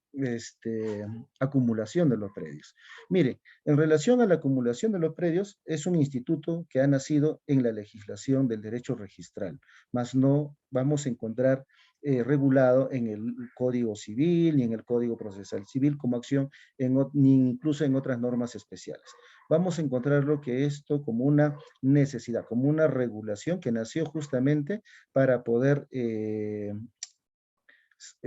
acumulación de los predios. Mire, en relación a la acumulación de los predios, es un instituto que ha nacido en la legislación del derecho registral, mas no vamos a encontrar regulado en el Código Civil ni en el Código Procesal Civil como acción, ni incluso en otras normas especiales. Vamos a encontrar lo que esto como una necesidad, como una regulación que nació justamente para poder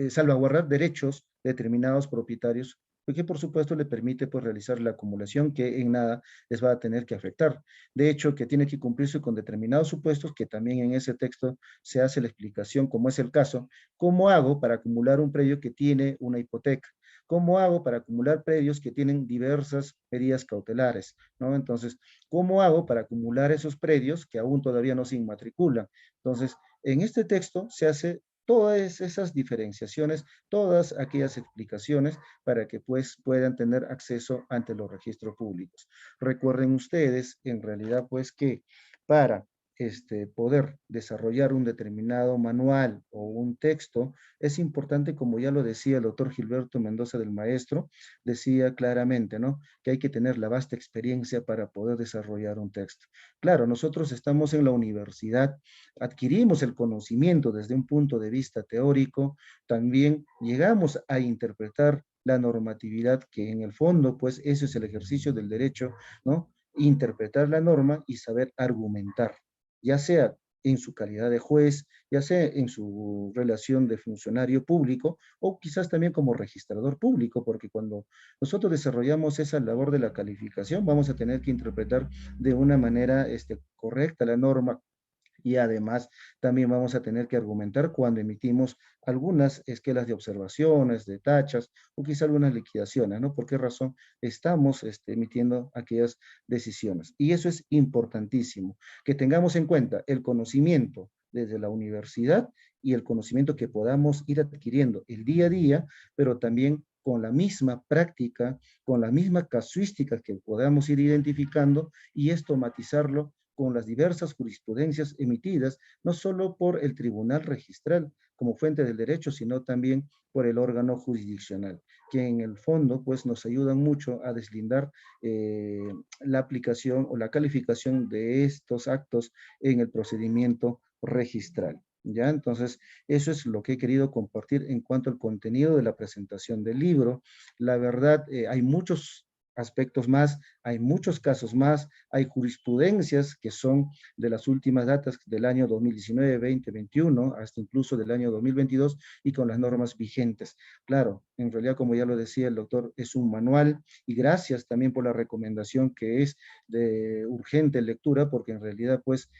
salvaguardar derechos de determinados propietarios, porque por supuesto le permite pues realizar la acumulación que en nada les va a tener que afectar. De hecho, que tiene que cumplirse con determinados supuestos, que también en ese texto se hace la explicación, como es el caso, ¿cómo hago para acumular un predio que tiene una hipoteca? ¿Cómo hago para acumular predios que tienen diversas medidas cautelares, ¿no? Entonces, ¿cómo hago para acumular esos predios que aún todavía no se inmatriculan? Entonces, en este texto se hace todas esas diferenciaciones, todas aquellas explicaciones para que pues puedan tener acceso ante los registros públicos. Recuerden ustedes, en realidad, pues que para poder desarrollar un determinado manual o un texto, es importante, como ya lo decía el doctor Gilberto Mendoza del Maestro, decía claramente, ¿no?, que hay que tener la vasta experiencia para poder desarrollar un texto. Claro, nosotros estamos en la universidad, adquirimos el conocimiento desde un punto de vista teórico, también llegamos a interpretar la normatividad, que en el fondo, pues, eso es el ejercicio del derecho, ¿no? Interpretar la norma y saber argumentar, ya sea en su calidad de juez, ya sea en su relación de funcionario público o quizás también como registrador público, porque cuando nosotros desarrollamos esa labor de la calificación, vamos a tener que interpretar de una manera correcta la norma, y además también vamos a tener que argumentar cuando emitimos algunas esquelas de observaciones, de tachas o quizá algunas liquidaciones, ¿no? ¿Por qué razón estamos emitiendo aquellas decisiones? Y eso es importantísimo, que tengamos en cuenta el conocimiento desde la universidad y el conocimiento que podamos ir adquiriendo el día a día, pero también con la misma práctica, con la misma casuística que podamos ir identificando y esto matizarlo con las diversas jurisprudencias emitidas, no solo por el Tribunal Registral como fuente del derecho, sino también por el órgano jurisdiccional, que en el fondo pues nos ayudan mucho a deslindar la aplicación o la calificación de estos actos en el procedimiento registral. ¿Ya? Entonces, eso es lo que he querido compartir en cuanto al contenido de la presentación del libro. La verdad, hay muchos aspectos más, hay muchos casos más, hay jurisprudencias que son de las últimas datas del año 2019, 2021, hasta incluso del año 2022 y con las normas vigentes. Claro, en realidad, como ya lo decía el doctor, es un manual y gracias también por la recomendación que es de urgente lectura, porque en realidad pues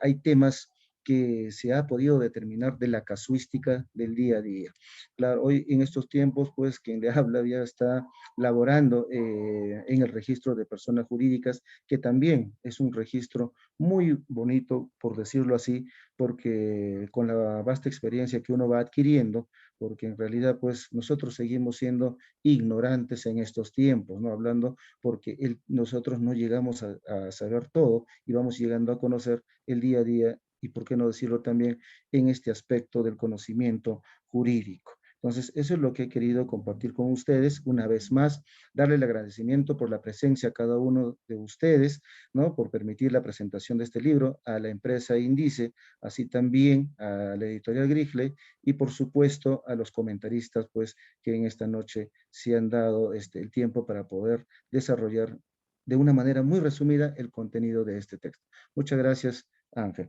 hay temas que se ha podido determinar de la casuística del día a día. Claro, hoy en estos tiempos, pues quien le habla ya está laborando en el registro de personas jurídicas, que también es un registro muy bonito, por decirlo así, porque con la vasta experiencia que uno va adquiriendo, porque en realidad pues nosotros seguimos siendo ignorantes en estos tiempos, ¿no? Hablando porque nosotros no llegamos a saber todo y vamos llegando a conocer el día a día y por qué no decirlo también en este aspecto del conocimiento jurídico. Entonces, eso es lo que he querido compartir con ustedes. Una vez más, darle el agradecimiento por la presencia a cada uno de ustedes, ¿no? Por permitir la presentación de este libro, a la empresa Índice, así también a la editorial Grijle y por supuesto a los comentaristas, pues, que en esta noche se han dado el tiempo para poder desarrollar de una manera muy resumida el contenido de este texto. Muchas gracias, Ángel.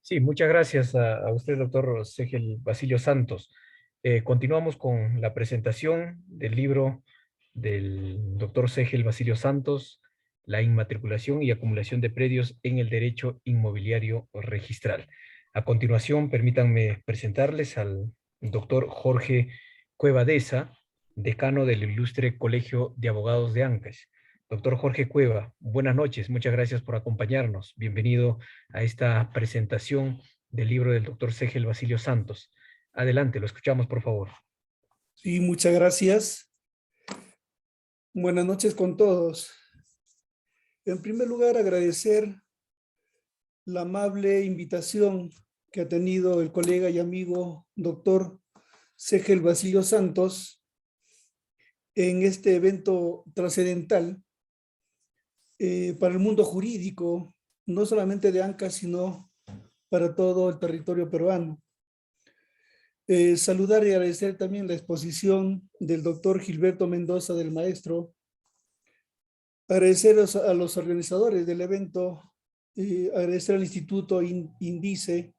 Sí, muchas gracias a usted, doctor Segel Basilio Santos. Continuamos con la presentación del libro del doctor Segel Basilio Santos, La inmatriculación y acumulación de predios en el derecho inmobiliario registral. A continuación, permítanme presentarles al doctor Jorge Cuevadesa, decano del Ilustre Colegio de Abogados de Ancash. Doctor Jorge Cueva, buenas noches, muchas gracias por acompañarnos. Bienvenido a esta presentación del libro del doctor Segel Basilio Santos. Adelante, lo escuchamos, por favor. Sí, muchas gracias. Buenas noches con todos. En primer lugar, agradecer la amable invitación que ha tenido el colega y amigo doctor Segel Basilio Santos en este evento trascendental para el mundo jurídico, no solamente de Ancash, sino para todo el territorio peruano. Saludar y agradecer también la exposición del doctor Gilberto Mendoza del Maestro. Agradecer a los organizadores del evento, agradecer al Instituto Índice,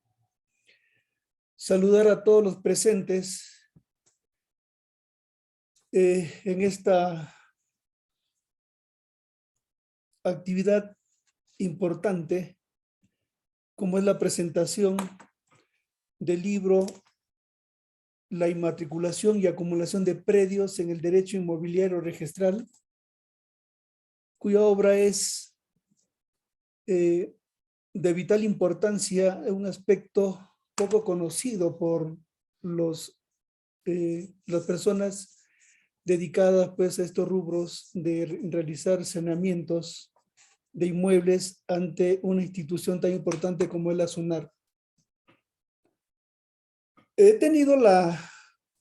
saludar a todos los presentes en esta actividad importante, como es la presentación del libro La inmatriculación y acumulación de predios en el derecho inmobiliario registral, cuya obra es de vital importancia, un aspecto poco conocido por las personas dedicadas pues, a estos rubros de realizar saneamientos de inmuebles ante una institución tan importante como es la SUNAR. He tenido la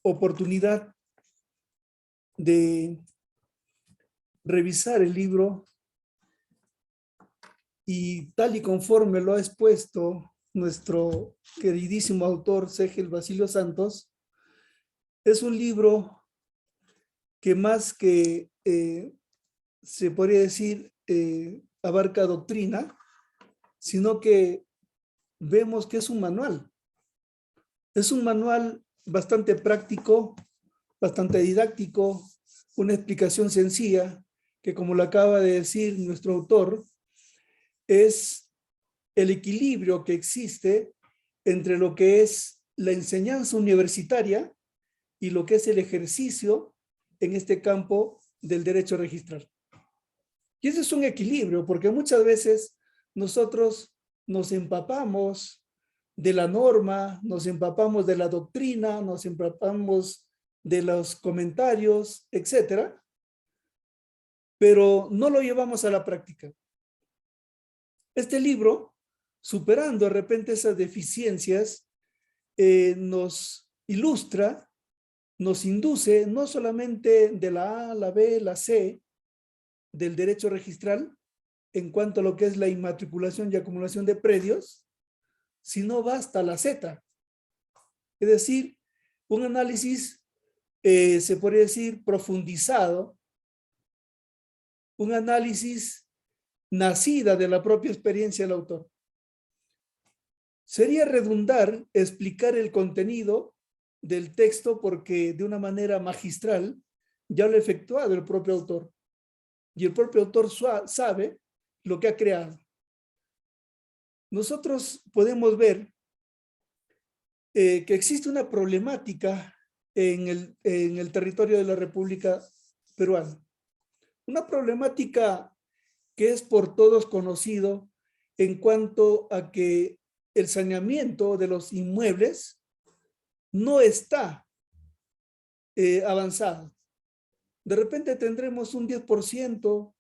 oportunidad de revisar el libro y tal y conforme lo ha expuesto nuestro queridísimo autor Segel Basilio Santos, es un libro que más que se podría decir abarca doctrina, sino que vemos que es un manual. Es un manual bastante práctico, bastante didáctico, una explicación sencilla, que como lo acaba de decir nuestro autor, es el equilibrio que existe entre lo que es la enseñanza universitaria y lo que es el ejercicio en este campo del derecho registral. Y ese es un equilibrio, porque muchas veces nosotros nos empapamos de la norma, nos empapamos de la doctrina, nos empapamos de los comentarios, etcétera, pero no lo llevamos a la práctica. Este libro, superando de repente esas deficiencias, nos ilustra, nos induce no solamente de la A, la B, la C del derecho registral en cuanto a lo que es la inmatriculación y acumulación de predios, sino va hasta la Z. Es decir, un análisis, se podría decir, profundizado, un análisis nacida de la propia experiencia del autor. Sería redundar explicar el contenido del texto porque de una manera magistral ya lo ha efectuado el propio autor. Y el propio autor sabe lo que ha creado. Nosotros podemos ver que existe una problemática en el territorio de la República Peruana. Una problemática que es por todos conocido en cuanto a que el saneamiento de los inmuebles no está avanzado. De repente tendremos un 10%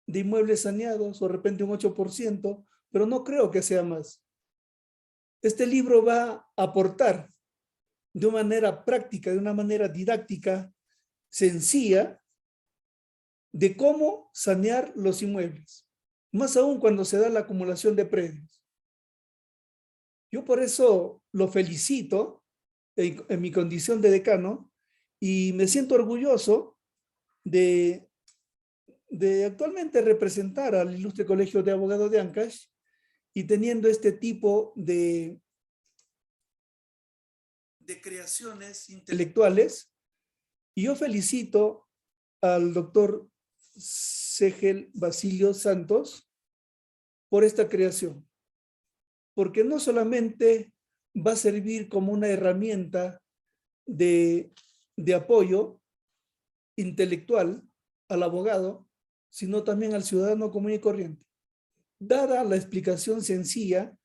de inmuebles saneados, o de repente un 8%, pero no creo que sea más. Este libro va a aportar de una manera práctica, de una manera didáctica, sencilla, de cómo sanear los inmuebles, más aún cuando se da la acumulación de predios. Yo por eso lo felicito en mi condición de decano y me siento orgulloso de actualmente representar al Ilustre Colegio de Abogados de Ancash y teniendo este tipo de creaciones intelectuales. Y yo felicito al doctor Segel Basilio Santos por esta creación, porque no solamente va a servir como una herramienta de apoyo intelectual al abogado, sino también al ciudadano común y corriente. Dada la explicación sencilla,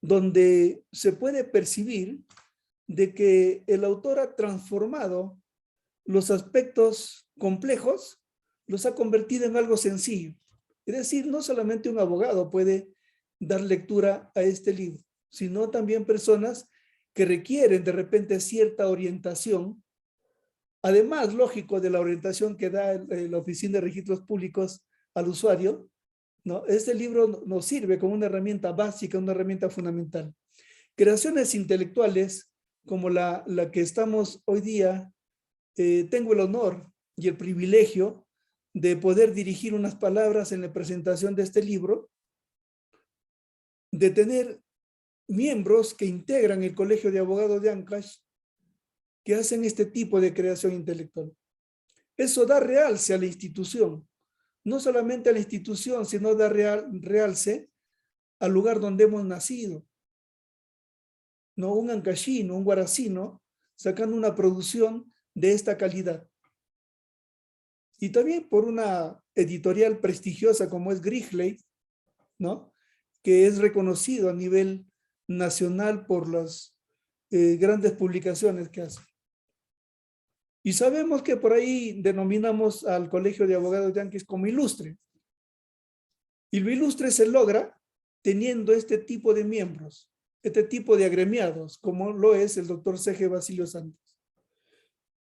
donde se puede percibir de que el autor ha transformado los aspectos complejos, los ha convertido en algo sencillo. Es decir, no solamente un abogado puede dar lectura a este libro, sino también personas que requieren de repente cierta orientación. Además, lógico, de la orientación que da la Oficina de Registros Públicos al usuario, ¿no? Este libro nos sirve como una herramienta básica, una herramienta fundamental. Creaciones intelectuales como la que estamos hoy día, tengo el honor y el privilegio de poder dirigir unas palabras en la presentación de este libro, de tener miembros que integran el Colegio de Abogados de Ancash, que hacen este tipo de creación intelectual. Eso da realce a la institución, no solamente a la institución, sino da realce al lugar donde hemos nacido. No un ancashino, un guaracino, sacando una producción de esta calidad. Y también por una editorial prestigiosa como es Grigley, ¿no? Que es reconocido a nivel nacional por las grandes publicaciones que hace. Y sabemos que por ahí denominamos al Colegio de Abogados de Ancash como ilustre. Y lo ilustre se logra teniendo este tipo de miembros, este tipo de agremiados, como lo es el doctor Segel Basilio Santos.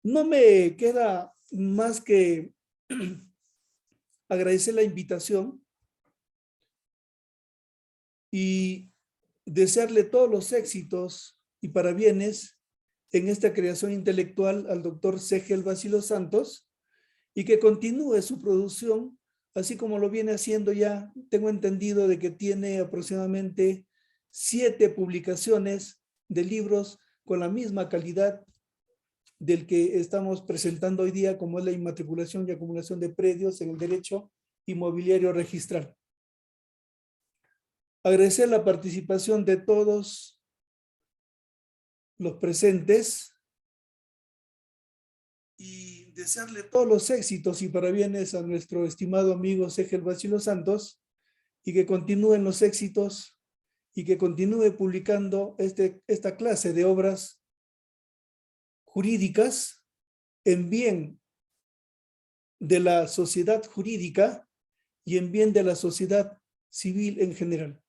No me queda más que agradecer la invitación y desearle todos los éxitos y parabienes en esta creación intelectual al doctor Segel Basilio Santos y que continúe su producción, así como lo viene haciendo ya. Tengo entendido de que tiene aproximadamente 7 publicaciones de libros con la misma calidad del que estamos presentando hoy día, como es la inmatriculación y acumulación de predios en el derecho inmobiliario registral. Agradecer la participación de todos los presentes y desearle todos los éxitos y parabienes a nuestro estimado amigo Segel Basilio Santos, y que continúen los éxitos y que continúe publicando esta clase de obras jurídicas en bien de la sociedad jurídica y en bien de la sociedad civil en general.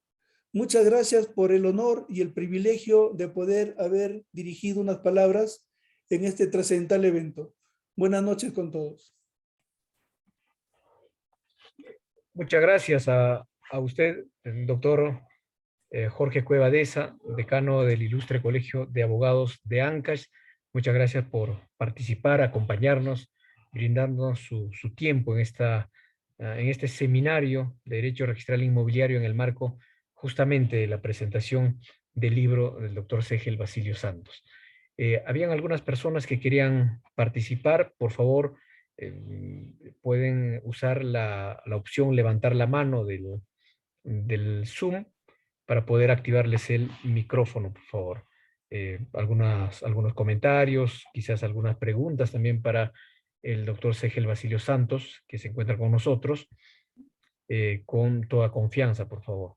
Muchas gracias por el honor y el privilegio de poder haber dirigido unas palabras en este trascendental evento. Buenas noches con todos. Muchas gracias a usted, el doctor Jorge Cueva Deza, decano del Ilustre Colegio de Abogados de Ancash. Muchas gracias por participar, acompañarnos, brindarnos su tiempo en este seminario de Derecho Registral Inmobiliario en el marco justamente de la presentación del libro del doctor Segel Basilio Santos. Habían algunas personas que querían participar. Por favor, pueden usar la opción levantar la mano del Zoom para poder activarles el micrófono, por favor. Algunos comentarios, quizás algunas preguntas también para el doctor Segel Basilio Santos, que se encuentra con nosotros, con toda confianza, por favor.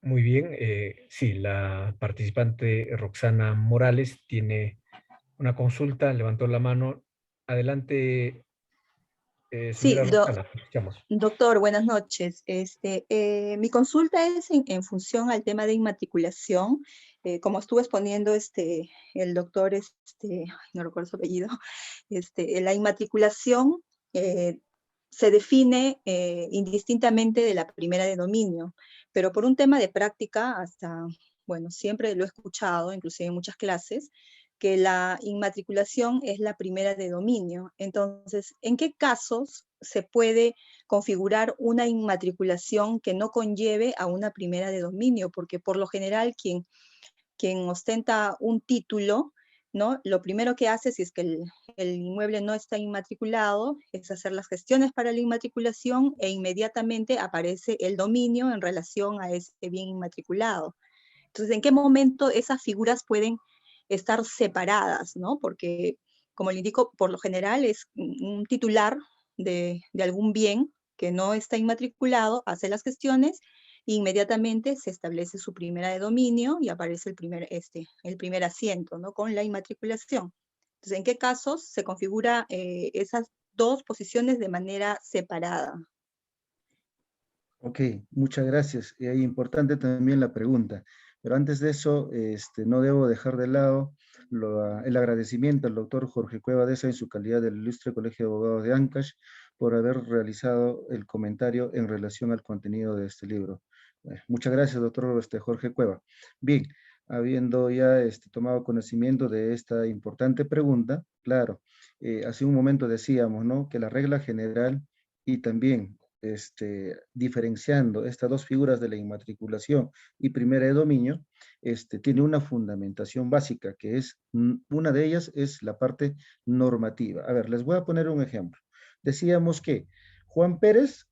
Muy bien, sí, la participante Roxana Morales tiene una consulta, levantó la mano. Adelante, Sí, señora Roxana, escuchamos. doctor, buenas noches. Mi consulta es en función al tema de inmatriculación. Como estuvo exponiendo el doctor, no recuerdo su apellido, la inmatriculación se define indistintamente de la primera de dominio, pero por un tema de práctica, bueno, siempre lo he escuchado, inclusive en muchas clases, que la inmatriculación es la primera de dominio. Entonces, ¿en qué casos se puede configurar una inmatriculación que no conlleve a una primera de dominio? Porque por lo general quien ostenta un título, ¿no? Lo primero que hace, si es que el inmueble no está inmatriculado, es hacer las gestiones para la inmatriculación e inmediatamente aparece el dominio en relación a ese bien inmatriculado. Entonces, ¿en qué momento esas figuras pueden estar separadas, ¿no? Porque, como le indico, por lo general es un titular de algún bien que no está inmatriculado, hace las gestiones e inmediatamente se establece su primera de dominio y aparece el primer asiento, ¿no? Con la inmatriculación. Entonces, ¿en qué casos se configura esas dos posiciones de manera separada? Ok, muchas gracias. Y ahí importante también la pregunta. Pero antes de eso, no debo dejar de lado el agradecimiento al doctor Jorge Cueva Deza en su calidad del Ilustre Colegio de Abogados de Ancash por haber realizado el comentario en relación al contenido de este libro. Muchas gracias, doctor Jorge Cueva. Bien, habiendo ya tomado conocimiento de esta importante pregunta, claro, hace un momento decíamos, ¿no?, que la regla general y también diferenciando estas dos figuras de la inmatriculación y primera de dominio, tiene una fundamentación básica, que es, una de ellas es la parte normativa. A ver, les voy a poner un ejemplo. Decíamos que Juan Pérez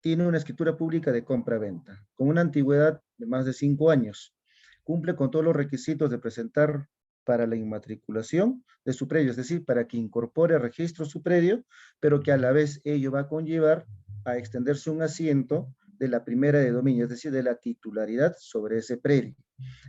tiene una escritura pública de compra-venta, con una antigüedad de más de 5 años. Cumple con todos los requisitos de presentar para la inmatriculación de su predio, es decir, para que incorpore a registro su predio, pero que a la vez ello va a conllevar a extenderse un asiento de la primera de dominio, es decir, de la titularidad sobre ese predio.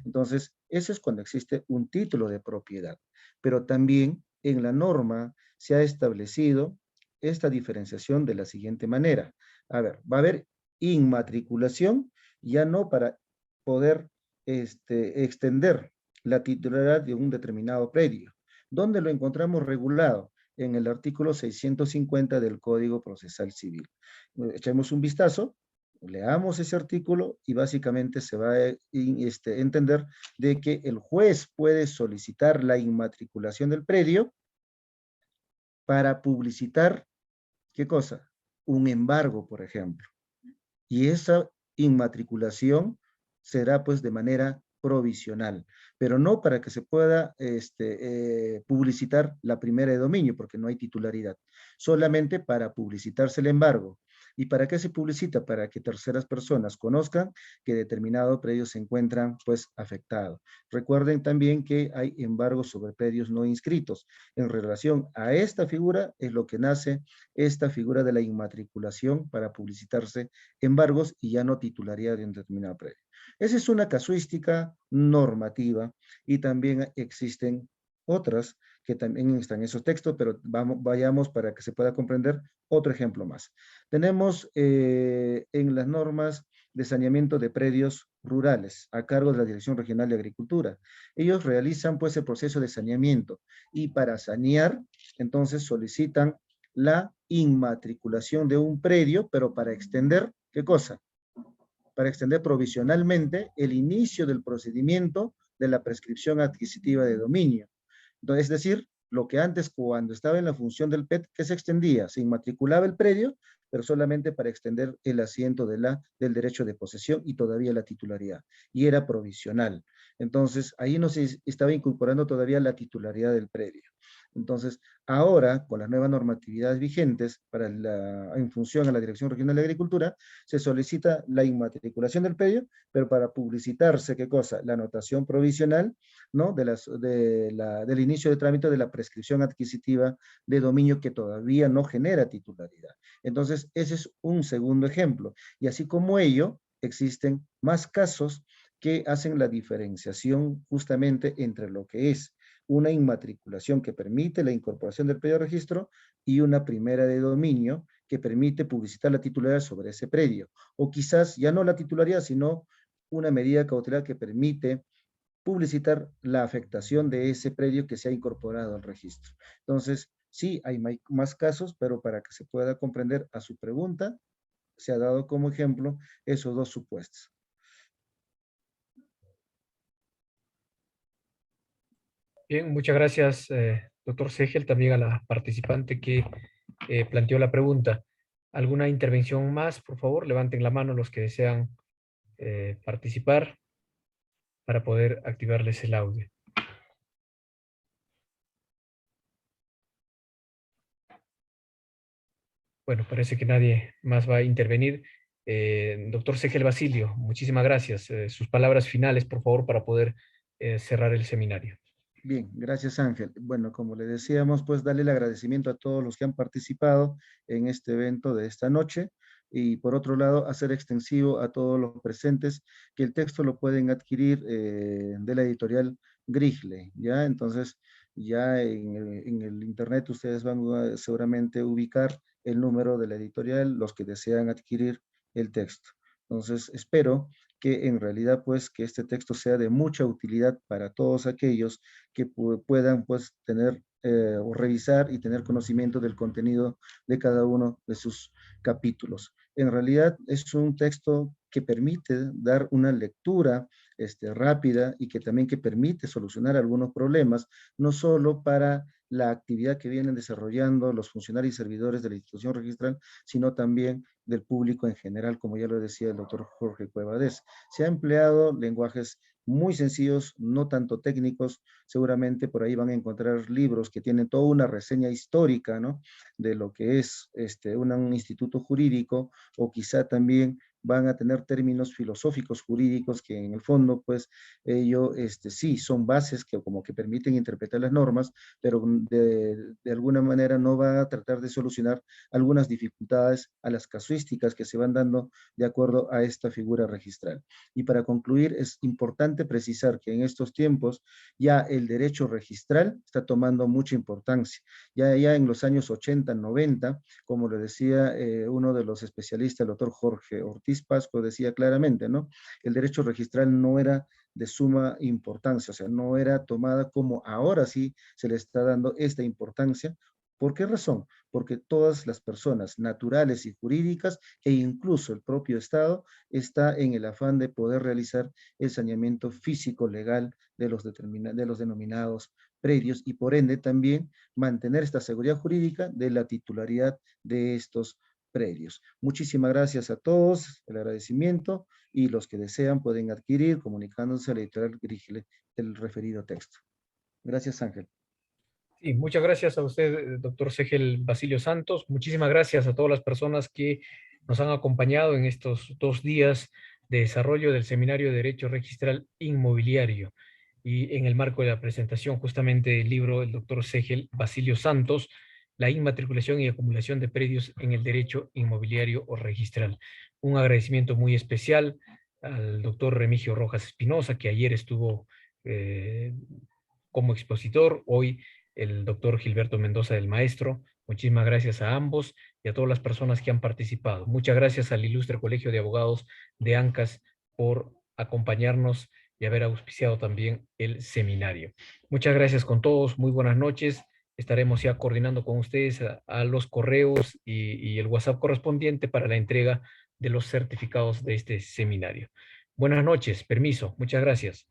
Entonces, eso es cuando existe un título de propiedad. Pero también en la norma se ha establecido esta diferenciación de la siguiente manera. A ver, va a haber inmatriculación, ya no para poder extender la titularidad de un determinado predio. ¿Dónde lo encontramos regulado? En el artículo 650 del Código Procesal Civil. Echemos un vistazo Leamos ese artículo y básicamente se va a entender de que el juez puede solicitar la inmatriculación del predio para publicitar, ¿qué cosa? Un embargo, por ejemplo. Y esa inmatriculación será pues de manera provisional, pero no para que se pueda publicitar la primera de dominio, porque no hay titularidad, solamente para publicitarse el embargo. ¿Y para qué se publicita? Para que terceras personas conozcan que determinado predio se encuentran pues afectado. Recuerden también que hay embargos sobre predios no inscritos. En relación a esta figura es lo que nace esta figura de la inmatriculación para publicitarse embargos y ya no titularidad de un determinado predio. Esa es una casuística normativa y también existen otras que también están en esos textos, pero vayamos para que se pueda comprender otro ejemplo más. Tenemos en las normas de saneamiento de predios rurales a cargo de la Dirección Regional de Agricultura. Ellos realizan pues el proceso de saneamiento y para sanear entonces solicitan la inmatriculación de un predio, pero para extender, ¿qué cosa? Para extender provisionalmente el inicio del procedimiento de la prescripción adquisitiva de dominio. Entonces, es decir, lo que antes, cuando estaba en la función del PET, ¿qué se extendía? Se inmatriculaba el predio, pero solamente para extender el asiento del derecho de posesión y todavía la titularidad. Y era provisional. Entonces, ahí no se estaba incorporando todavía la titularidad del predio. Entonces, ahora, con las nuevas normatividades vigentes en función a la Dirección Regional de Agricultura, se solicita la inmatriculación del predio, pero para publicitarse, ¿qué cosa? La anotación provisional, ¿no? Del inicio de trámite de la prescripción adquisitiva de dominio que todavía no genera titularidad. Entonces, ese es un segundo ejemplo. Y así como ello, existen más casos que hacen la diferenciación justamente entre lo que es una inmatriculación que permite la incorporación del predio a registro y una primera de dominio que permite publicitar la titularidad sobre ese predio. O quizás ya no la titularidad, sino una medida cautelar que permite publicitar la afectación de ese predio que se ha incorporado al registro. Entonces, sí, hay más casos, pero para que se pueda comprender a su pregunta, se ha dado como ejemplo esos dos supuestos. Bien, muchas gracias, doctor Segel, también a la participante que planteó la pregunta. ¿Alguna intervención más? Por favor, levanten la mano los que desean participar para poder activarles el audio. Bueno, parece que nadie más va a intervenir. Doctor Segel Basilio, muchísimas gracias. Sus palabras finales, por favor, para poder cerrar el seminario. Bien, gracias Ángel. Bueno, como le decíamos, pues darle el agradecimiento a todos los que han participado en este evento de esta noche y por otro lado, hacer extensivo a todos los presentes que el texto lo pueden adquirir de la editorial Grijle, ¿ya? Entonces, ya en el internet ustedes van a seguramente ubicar el número de la editorial, los que desean adquirir el texto. Entonces, espero que en realidad pues que este texto sea de mucha utilidad para todos aquellos que puedan pues tener o revisar y tener conocimiento del contenido de cada uno de sus capítulos. En realidad es un texto que permite dar una lectura rápida y que también que permite solucionar algunos problemas, no solo para la actividad que vienen desarrollando los funcionarios y servidores de la institución registral, sino también del público en general, como ya lo decía el doctor Jorge Cuevades. Se ha empleado lenguajes muy sencillos, no tanto técnicos. Seguramente por ahí van a encontrar libros que tienen toda una reseña histórica, ¿no? De lo que es un instituto jurídico, o quizá también van a tener términos filosóficos jurídicos que en el fondo, pues, ellos sí son bases que como que permiten interpretar las normas, pero de alguna manera no va a tratar de solucionar algunas dificultades a las casuísticas que se van dando de acuerdo a esta figura registral. Y para concluir, es importante precisar que en estos tiempos ya el derecho registral está tomando mucha importancia. Ya en los años 80, 90, como le decía uno de los especialistas, el doctor Jorge Ortiz Pasco, decía claramente, ¿no? El derecho registral no era de suma importancia, o sea, no era tomada como ahora sí se le está dando esta importancia, ¿Por qué razón? Porque todas las personas naturales y jurídicas e incluso el propio Estado está en el afán de poder realizar el saneamiento físico legal de los denominados predios y por ende también mantener esta seguridad jurídica de la titularidad de estos predios. Muchísimas gracias a todos, el agradecimiento y los que desean pueden adquirir comunicándose a la editorial Grígile del referido texto. Gracias, Ángel. Sí, muchas gracias a usted, doctor Segel Basilio Santos. Muchísimas gracias a todas las personas que nos han acompañado en estos 2 días de desarrollo del Seminario de Derecho Registral Inmobiliario. Y en el marco de la presentación justamente del libro del doctor Segel Basilio Santos, La inmatriculación y acumulación de predios en el derecho inmobiliario o registral. Un agradecimiento muy especial al doctor Remigio Rojas Espinosa, que ayer estuvo como expositor, hoy el doctor Gilberto Mendoza del Maestro. Muchísimas gracias a ambos y a todas las personas que han participado. Muchas gracias al Ilustre Colegio de Abogados de ANCAS por acompañarnos y haber auspiciado también el seminario. Muchas gracias con todos, muy buenas noches. Estaremos ya coordinando con ustedes a los correos y el WhatsApp correspondiente para la entrega de los certificados de este seminario. Buenas noches, permiso, muchas gracias.